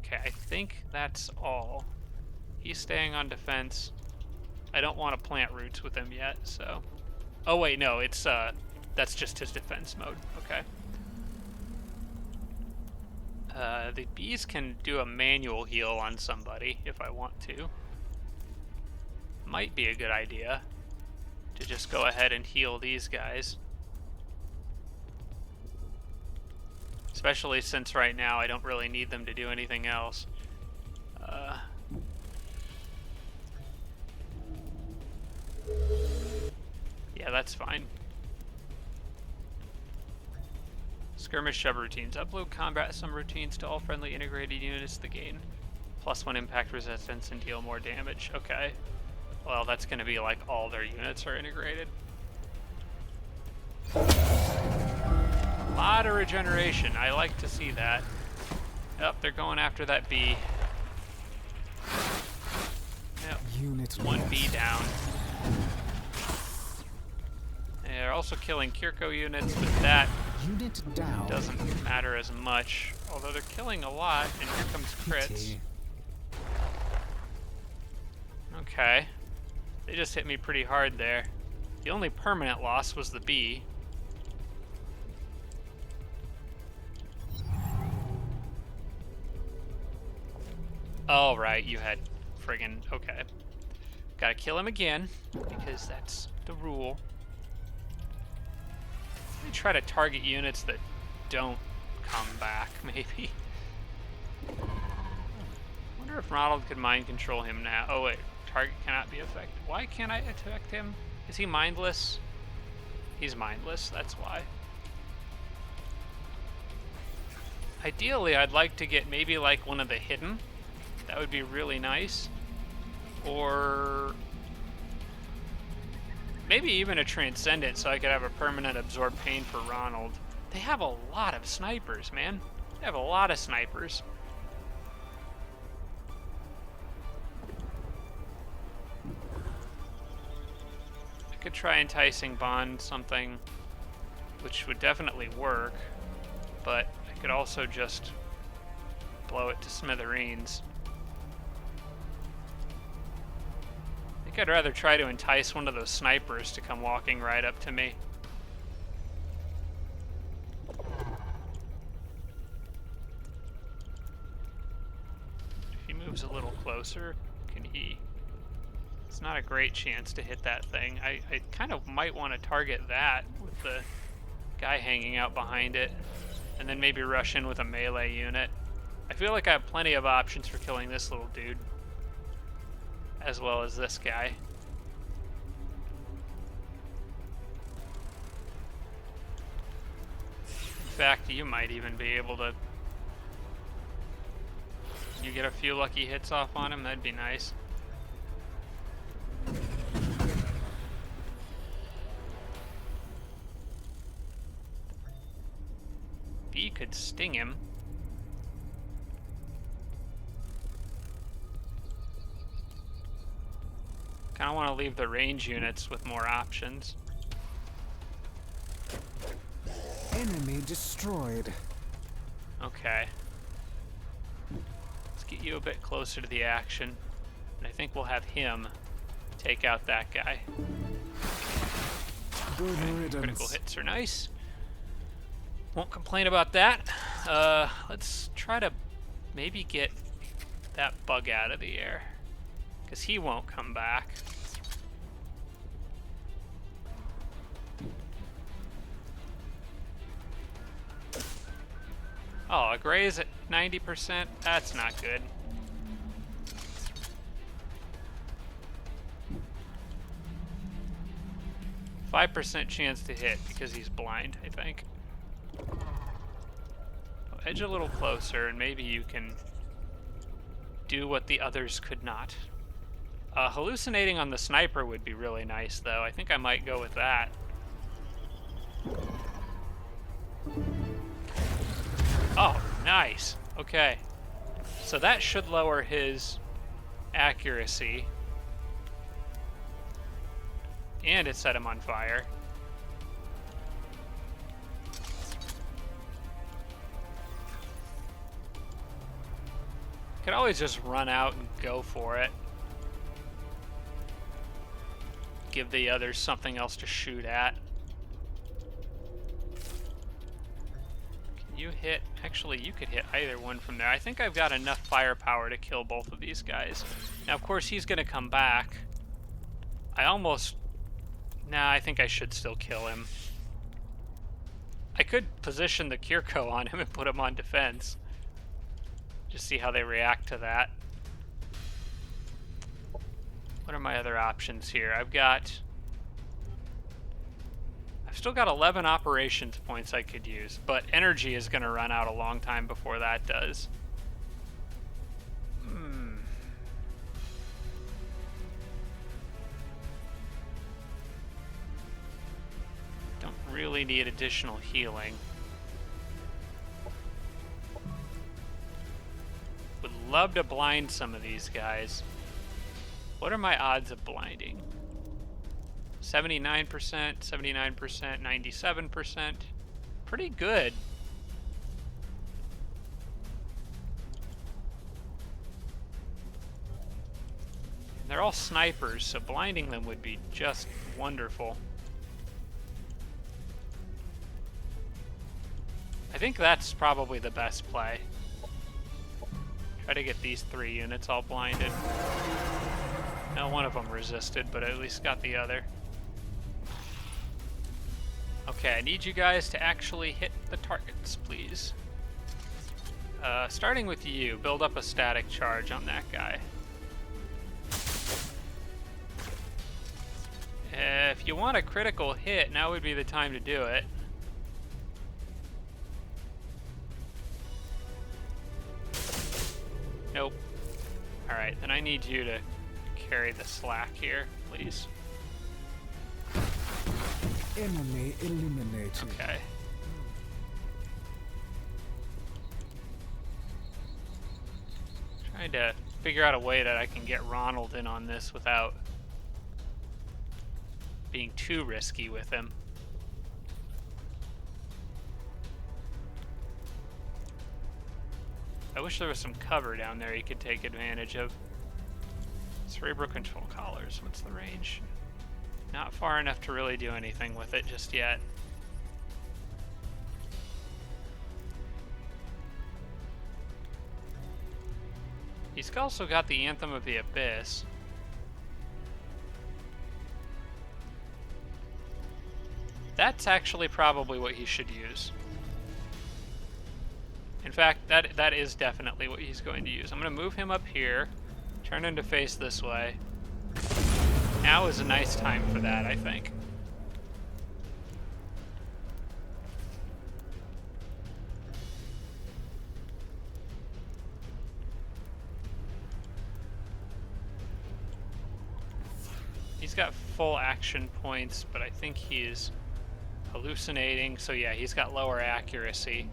Okay, I think that's all. He's staying on defense. I don't want to plant roots with him yet, so... Oh wait, no, it's that's just his defense mode. Okay. The bees can do a manual heal on somebody if I want to. Might be a good idea to just go ahead and heal these guys. Especially since right now I don't really need them to do anything else. Yeah, that's fine. Skirmish subroutines. Upload combat subroutines to all friendly integrated units to gain +1 impact resistance and deal more damage. Okay. Well, that's going to be like all their units are integrated. A lot of regeneration. I like to see that. Yep, they're going after that bee. Yep.
Unit
One
lost.
bee down. They're also killing Kirko units, but that
Unit down.
doesn't matter as much. Although they're killing a lot, and here comes crits.
Pity.
Okay. They just hit me pretty hard there. The only permanent loss was the bee. Oh, right, you had friggin'... Okay. Gotta kill him again, because that's the rule. Let me try to target units that don't come back, maybe. Wonder if Ronald could mind control him now. Oh, wait. Target cannot be affected. Why can't I affect him? Is he mindless? He's mindless, that's why. Ideally, I'd like to get maybe like one of the hidden. That would be really nice. Or maybe even a transcendent so I could have a permanent absorb pain for Ronald. They have a lot of snipers, man. They have a lot of snipers. I could try enticing bond something, which would definitely work, but I could also just blow it to smithereens. I think I'd rather try to entice one of those snipers to come walking right up to me. If he moves a little closer, can he... It's not a great chance to hit that thing. I kind of might want to target that with the guy hanging out behind it, and then maybe rush in with a melee unit. I feel like I have plenty of options for killing this little dude, as well as this guy. In fact, you might even be able to... You get a few lucky hits off on him, that'd be nice. Bee could sting him. Kind of want to leave the range units with more options.
Enemy destroyed.
Okay. Let's get you a bit closer to the action. And I think we'll have him take out that guy.
Good
Okay,
riddance.
critical hits are nice. Won't complain about that. Let's try to maybe get that bug out of the air, because he won't come back. Oh, a graze at 90%? That's not good. %5 chance to hit because he's blind, I think. I'll edge a little closer and maybe you can do what the others could not. Hallucinating on the sniper would be really nice, though. I think I might go with that. Oh, nice. Okay. So that should lower his accuracy. And it set him on fire. could always just run out and go for it. Give the others something else to shoot at. Can you hit? Actually, you could hit either one from there. I think I've got enough firepower to kill both of these guys. Now, of course, he's going to come back. Nah, I think I should still kill him. I could position the Kirko on him and put him on defense. Just see how they react to that. What are my other options here? I've still got 11 operations points I could use, but energy is going to run out a long time before that does. Don't really need additional healing. Would love to blind some of these guys. What are my odds of blinding? 79%, 79%, 97%. Pretty good. And they're all snipers, so blinding them would be just wonderful. I think that's probably the best play. Try to get these 3 units all blinded. No, one of them resisted, but I at least got the other. Okay, I need you guys to actually hit the targets, please. Starting with you, build up a static charge on that guy. If you want a critical hit, now would be the time to do it. Nope. Alright, then I need you to carry the slack here, please.
Enemy eliminated.
Okay. Trying to figure out a way that I can get Ronald in on this without being too risky with him. I wish there was some cover down there he could take advantage of. Cerebral control collars, what's the range? Not far enough to really do anything with it just yet. He's also got the Anthem of the Abyss. That's actually probably what he should use. In fact, that is definitely what he's going to use. I'm going to move him up here, turn him to face this way. Now is a nice time for that, I think. He's got full action points, but I think he's hallucinating. So yeah, he's got lower accuracy.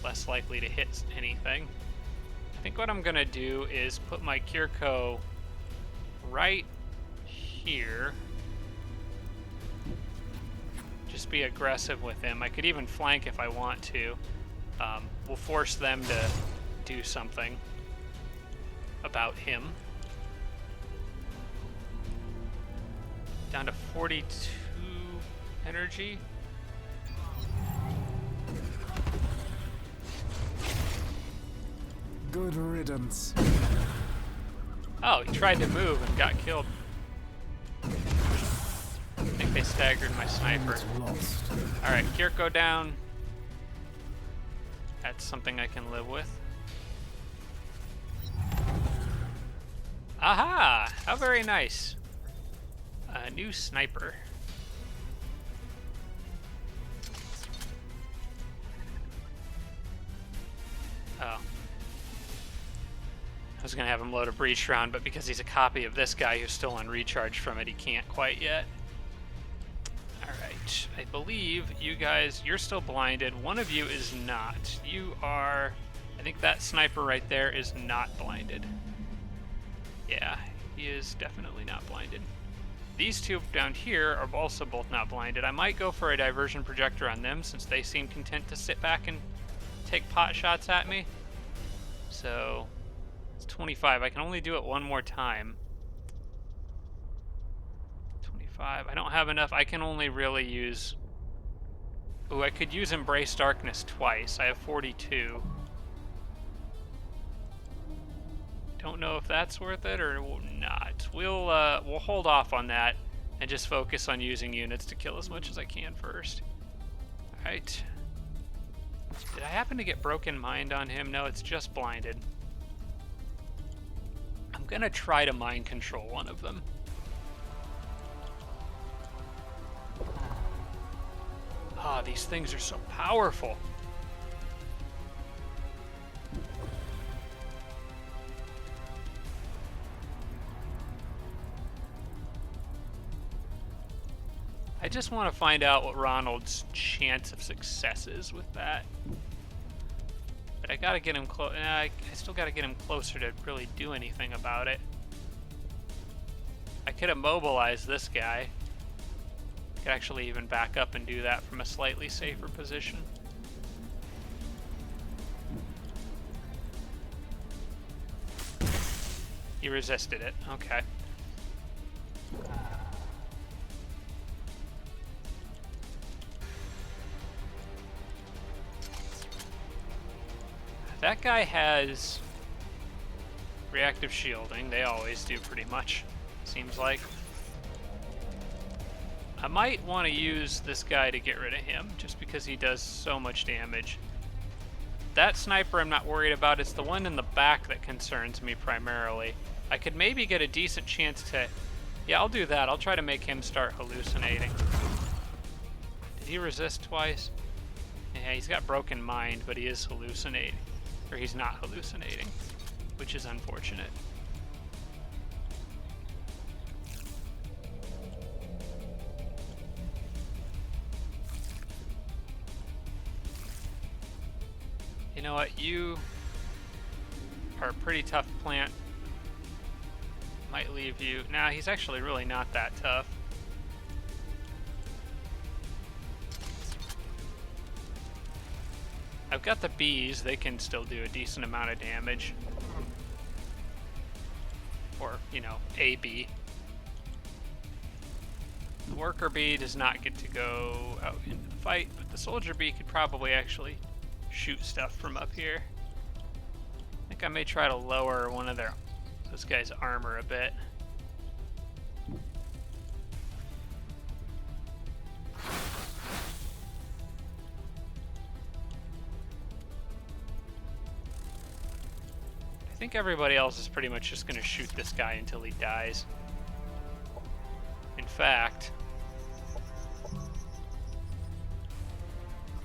Less likely to hit anything. I think what I'm gonna do is put my Kirko right here. Just be aggressive with him. I could even flank if I want to. We'll force them to do something about him. Down to 42 energy.
Good riddance.
Oh, he tried to move and got killed. I think they staggered my sniper.
Lost.
Alright, Kirko down. That's something I can live with. Aha! How very nice. A new sniper. Oh. I was gonna have him load a breach round, but because he's a copy of this guy who's still on recharge from it, he can't quite yet. Alright, I believe you guys, you're still blinded. One of you is not. You are, I think that sniper right there is not blinded. Yeah, he is definitely not blinded. These two down here are also both not blinded. I might go for a diversion projector on them since they seem content to sit back and take pot shots at me. So It's 25. I can only do it one more time. 25. I don't have enough. I can only really use... Ooh, I could use Embrace Darkness twice. I have 42. Don't know if that's worth it or not. We'll hold off on that and just focus on using units to kill as much as I can first. Alright. Did I happen to get Broken Mind on him? No, it's just Blinded. I'm gonna try to mind control one of them. Ah, these things are so powerful. I just want to find out what Ronald's chance of success is with that. But I gotta get him close. I still gotta get him closer to really do anything about it. I could immobilize this guy. I could actually even back up and do that from a slightly safer position. He resisted it. Okay. That guy has reactive shielding. They always do, pretty much, seems like. I might want to use this guy to get rid of him, just because he does so much damage. That sniper I'm not worried about. It's the one in the back that concerns me primarily. I could maybe get a decent chance to... Yeah, I'll do that. I'll try to make him start hallucinating. Did he resist twice? Yeah, he's got Broken Mind, but he is hallucinating. Or he's not hallucinating, which is unfortunate. You know what? You are a pretty tough plant. Might leave you... Nah, he's actually really not that tough. I've got the bees. They can still do a decent amount of damage. Or, you know, a bee. The worker bee does not get to go out into the fight, but the soldier bee could probably actually shoot stuff from up here. I think I may try to lower one of those guys' armor a bit. I think everybody else is pretty much just going to shoot this guy until he dies. In fact,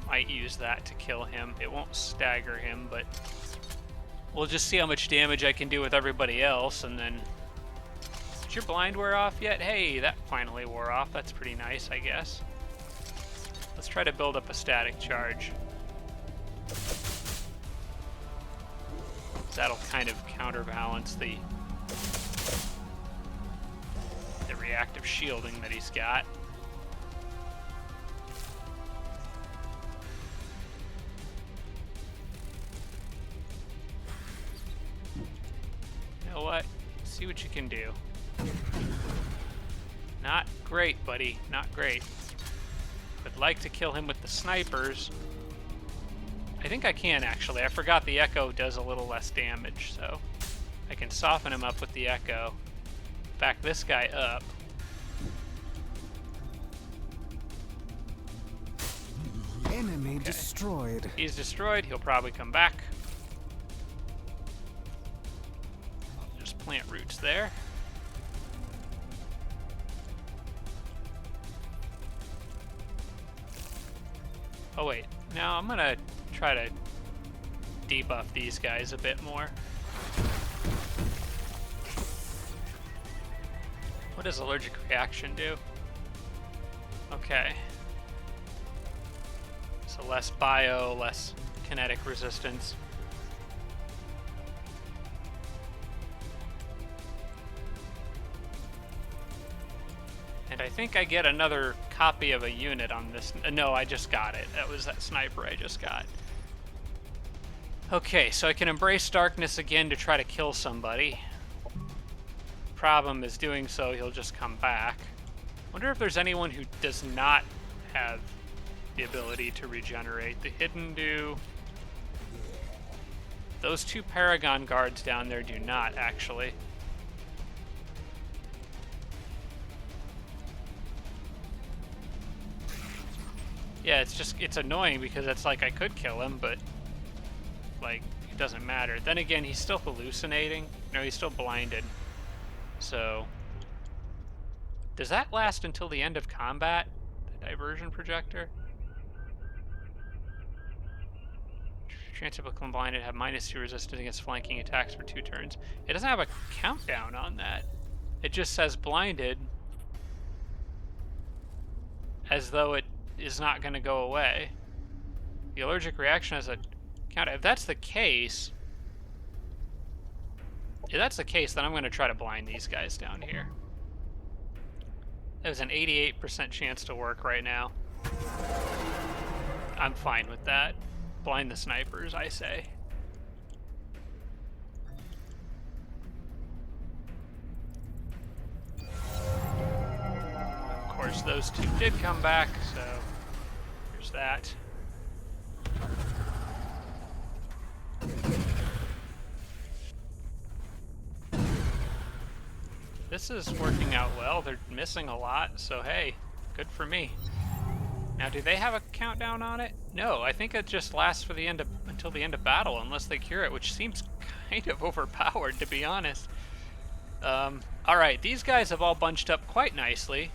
might use that to kill him. It won't stagger him, but we'll just see how much damage I can do with everybody else, and then... Did your blind wear off yet? Hey, that finally wore off. That's pretty nice, I guess. Let's try to build up a static charge. That'll kind of counterbalance the reactive shielding that he's got. You know what? See what you can do. Not great, buddy. Not great. Would like to kill him with the snipers. I think I can, actually. I forgot the Echo does a little less damage, so I can soften him up with the Echo. Back this guy up.
Enemy destroyed.
He's destroyed. He'll probably come back. I'll just plant roots there. Oh wait, now I'm gonna try to debuff these guys a bit more. What does allergic reaction do? Okay. So less bio, less kinetic resistance. And I think I get another copy of a unit on this. No, I just got it. That was that sniper I just got. Okay, so I can embrace darkness again to try to kill somebody. Problem is, doing so, he'll just come back. Wonder if there's anyone who does not have the ability to regenerate. The hidden do. Those two Paragon guards down there do not, actually. Yeah, it's annoying because it's like I could kill him, but like it doesn't matter. Then again, he's still hallucinating. No, he's still blinded. So does that last until the end of combat? The diversion projector? Chance to become blinded, have -2 resistance against flanking attacks for 2 turns. It doesn't have a countdown on that. It just says blinded as though it is not going to go away. The allergic reaction has a countdown. If that's the case, then I'm going to try to blind these guys down here. There's an 88% chance to work right now. I'm fine with that. Blind the snipers, I say. Of course, those two did come back, so there's that. This is working out well. They're missing a lot, so hey, good for me. Now, do they have a countdown on it? No, I think it just lasts for until the end of battle, unless they cure it, which seems kind of overpowered, to be honest. All right, these guys have all bunched up quite nicely,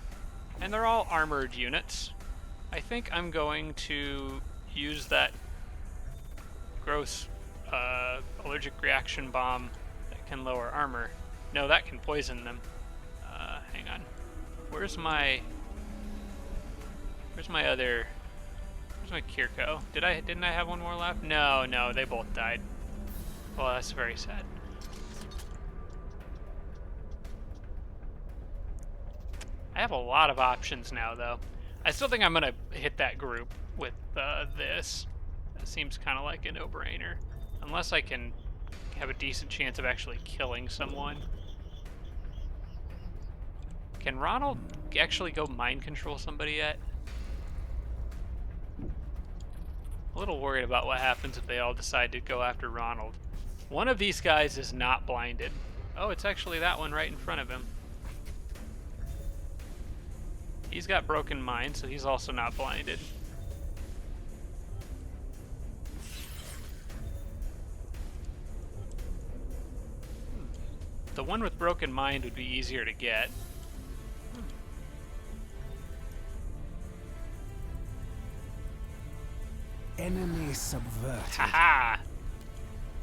and they're all armored units. I think I'm going to use that gross allergic reaction bomb that can lower armor. No, that can poison them. Hang on. Where's my Kirko? Didn't I have one more left? No, they both died. Well, that's very sad. I have a lot of options now, though. I still think I'm gonna hit that group with this. That seems kind of like a no-brainer. Unless I can have a decent chance of actually killing someone. Can Ronald actually go mind control somebody yet? A little worried about what happens if they all decide to go after Ronald. One of these guys is not blinded. Oh, it's actually that one right in front of him. He's got broken mind, so he's also not blinded. The one with broken mind would be easier to get.
Enemy subverted.
Haha!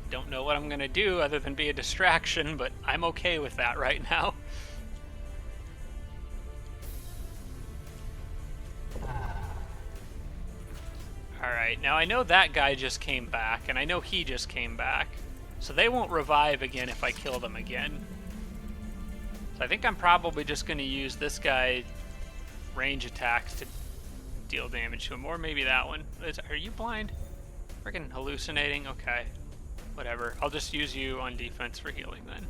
Don't know what I'm gonna do other than be a distraction, but I'm okay with that right now. Alright, now I know that guy just came back, and I know he just came back. So they won't revive again if I kill them again. So I think I'm probably just gonna use this guy range attacks to deal damage to him, or maybe that one. Are you blind? Freaking hallucinating? Okay. Whatever. I'll just use you on defense for healing then.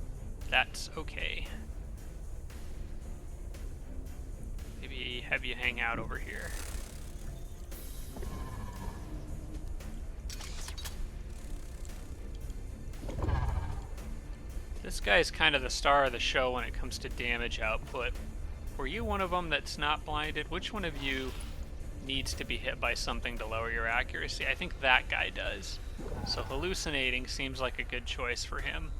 That's okay. Maybe have you hang out over here. This guy's kind of the star of the show when it comes to damage output. Were you one of them that's not blinded? Which one of you needs to be hit by something to lower your accuracy? I think that guy does. So hallucinating seems like a good choice for him.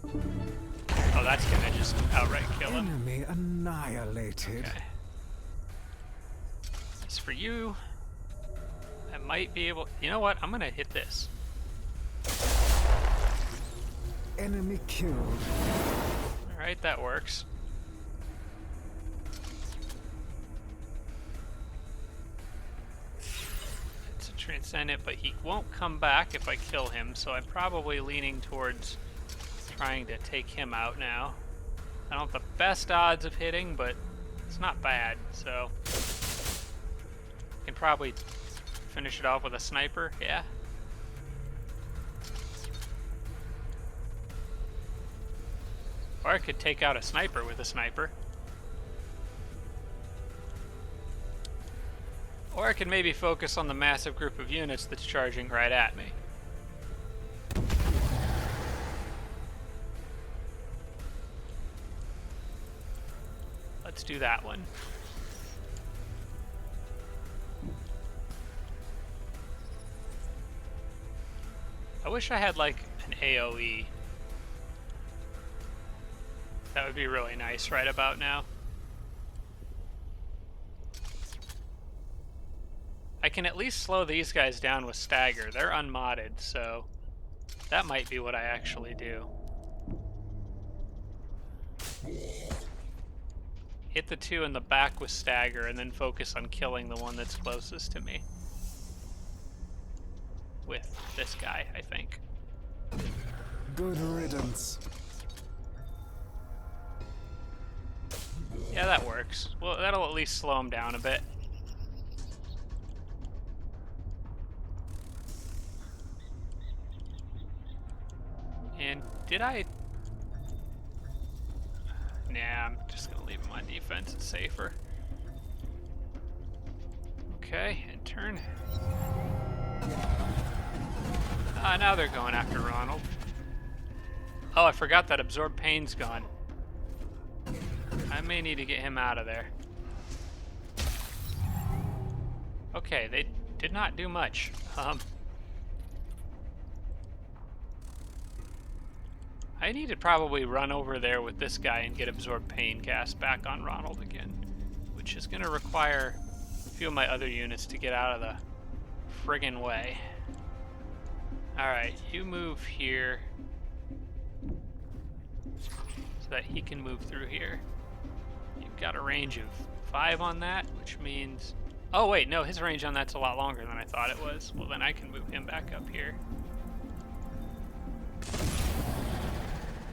Oh, that's gonna just outright kill him.
Enemy annihilated.
Okay. As for you, I might be able... You know what? I'm gonna hit this.
Enemy killed.
Alright, that works. Transcendent, but he won't come back if I kill him, so I'm probably leaning towards trying to take him out now. I don't have the best odds of hitting, but it's not bad, so I can probably finish it off with a sniper, yeah. I could take out a sniper with a sniper. Or I could maybe focus on the massive group of units that's charging right at me. Let's do that one. I wish I had like an AoE. That would be really nice right about now. I can at least slow these guys down with stagger. They're unmodded, so that might be what I actually do. Hit the two in the back with stagger and then focus on killing the one that's closest to me. With this guy, I think.
Good riddance.
Yeah, that works. Well, that'll at least slow him down a bit. And did I... Nah, I'm just gonna leave him on defense. It's safer. Okay, and turn. Now they're going after Ronald. Oh, I forgot that Absorb Pain's gone. I may need to get him out of there. Okay, they did not do much. I need to probably run over there with this guy and get Absorb Pain cast back on Ronald again, which is going to require a few of my other units to get out of the friggin' way. Alright, you move here so that he can move through here. You've got a range of 5 on that, which means... Oh wait, no, his range on that's a lot longer than I thought it was. Well, then I can move him back up here.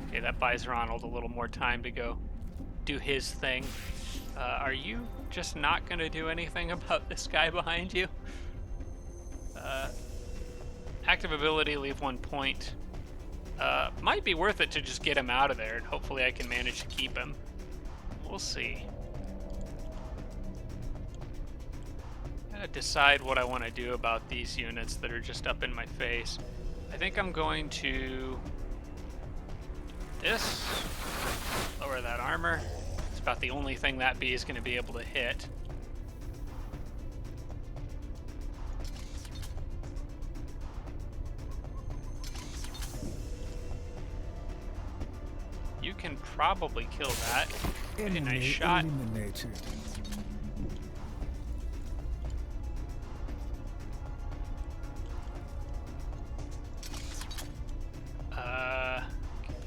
Okay, that buys Ronald a little more time to go do his thing. Are you just not going to do anything about this guy behind you? Active ability, leave 1 point. Might be worth it to just get him out of there, and hopefully I can manage to keep him. We'll see. Gotta decide what I want to do about these units that are just up in my face. I think I'm going to... this. Lower that armor. It's about the only thing that bee is going to be able to hit. You can probably kill that. Get a nice shot.
Eliminated.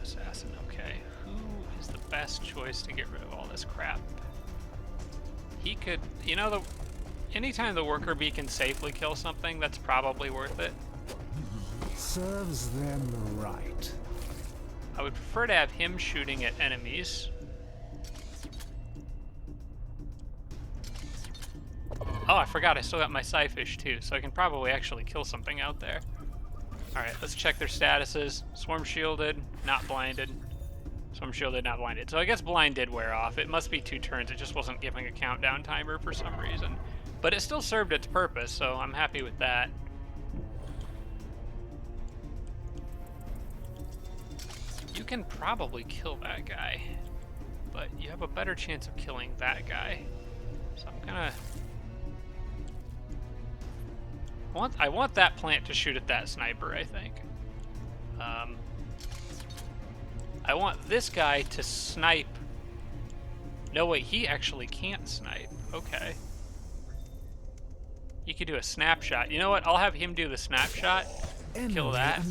Assassin, okay. Who is the best choice to get rid of all this crap? He could, you know, anytime the worker bee can safely kill something, that's probably worth it.
Serves them right.
I would prefer to have him shooting at enemies. Oh, I forgot I still got my Psyfish too, so I can probably actually kill something out there. Alright, let's check their statuses. Swarm shielded, not blinded. Swarm shielded, not blinded. So I guess blind did wear off. It must be 2 turns, it just wasn't giving a countdown timer for some reason. But it still served its purpose, so I'm happy with that. You can probably kill that guy, but you have a better chance of killing that guy. So I'm gonna... I want that plant to shoot at that sniper, I think. I want this guy to snipe... No, wait, he actually can't snipe. Okay. You could do a snapshot. You know what? I'll have him do the snapshot. Kill that.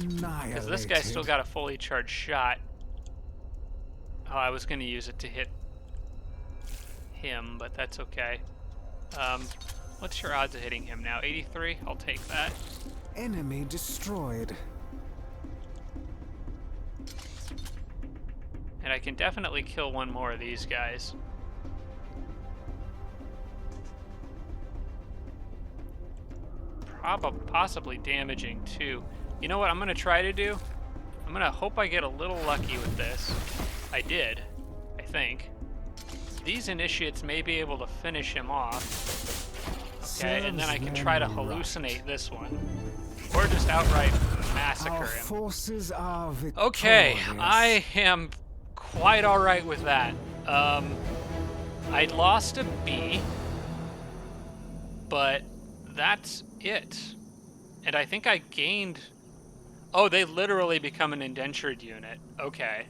Because this guy's still got a fully charged shot. Oh, I was going to use it to hit him, but that's okay. What's your odds of hitting him now? 83? I'll take that.
Enemy destroyed.
And I can definitely kill one more of these guys. Possibly damaging too. You know what I'm going to try to do? I'm going to hope I get a little lucky with this. I did, I think. These initiates may be able to finish him off. Okay, and then I can try to hallucinate this one. Or just outright massacre
Our
him.
forces are victorious.
Okay, I am quite alright with that. I lost a B, but that's it. And I think I gained... Oh, they literally become an indentured unit. Okay.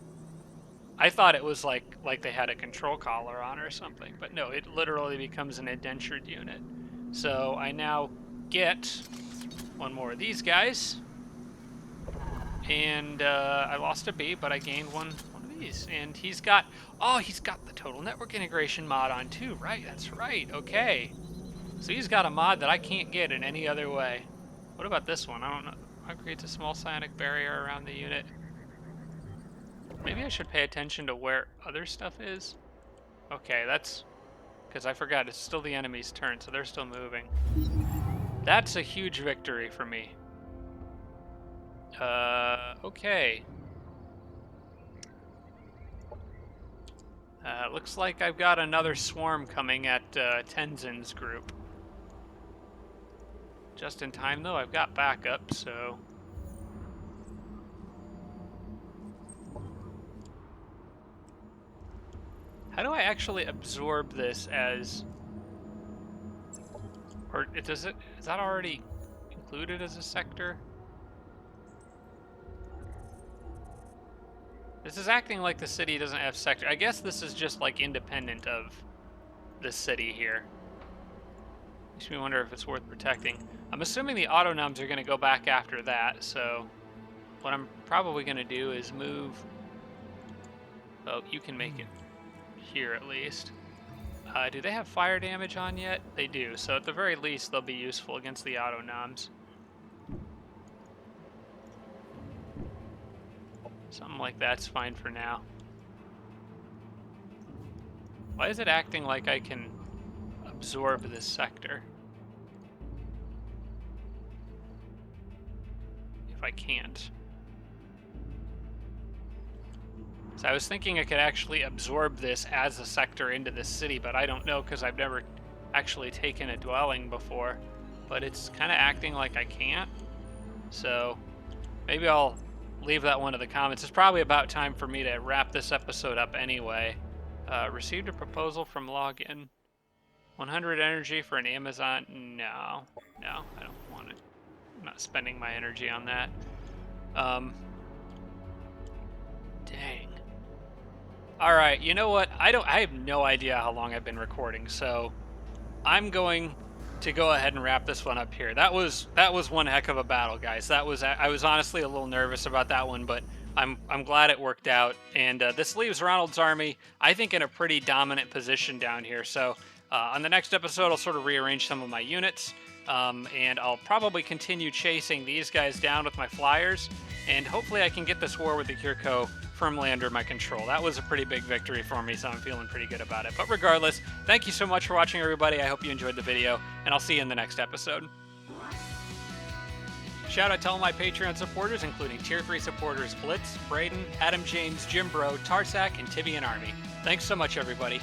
I thought it was like they had a control collar on or something, but no, it literally becomes an indentured unit. So I now get one more of these guys, and I lost a B, but I gained one of these. And he's got the total network integration mod on too, right? That's right. Okay, so he's got a mod that I can't get in any other way. What about this one? I don't know. It creates a small psionic barrier around the unit. Maybe I should pay attention to where other stuff is. Okay, that's because I forgot it's still the enemy's turn, so they're still moving. That's a huge victory for me. Okay. Looks like I've got another swarm coming at Tenzin's group. Just in time, though, I've got backup, so... How do I actually absorb this as... Or is that already included as a sector? This is acting like the city doesn't have sector. I guess this is just like independent of this city here. Makes me wonder if it's worth protecting. I'm assuming the autonoms are going to go back after that, so what I'm probably going to do is move... Oh, you can make it here at least. Do they have fire damage on yet? They do, so at the very least they'll be useful against the autonoms. Something like that's fine for now. Why is it acting like I can absorb this sector? If I can't. So I was thinking I could actually absorb this as a sector into this city, but I don't know because I've never actually taken a dwelling before. But it's kind of acting like I can't. So maybe I'll leave that one in the comments. It's probably about time for me to wrap this episode up anyway. Received a proposal from Login. 100 energy for an Amazon. No, I don't want it. I'm not spending my energy on that. Dang. Alright, you know what? I have no idea how long I've been recording, so I'm going to go ahead and wrap this one up here. That was one heck of a battle, guys. I was honestly a little nervous about that one, but I'm glad it worked out. And this leaves Ronald's army, I think, in a pretty dominant position down here. So on the next episode, I'll sort of rearrange some of my units, and I'll probably continue chasing these guys down with my flyers, and hopefully I can get this war with the Kirko firmly under my control. That was a pretty big victory for me, so I'm feeling pretty good about it. But regardless, thank you so much for watching, everybody. I hope you enjoyed the video, and I'll see you in the next episode. Shout out to all my Patreon supporters, including Tier 3 supporters Blitz, Braden, Adam James, Jim Bro, Tarsak, and Tibian Army. Thanks so much, everybody.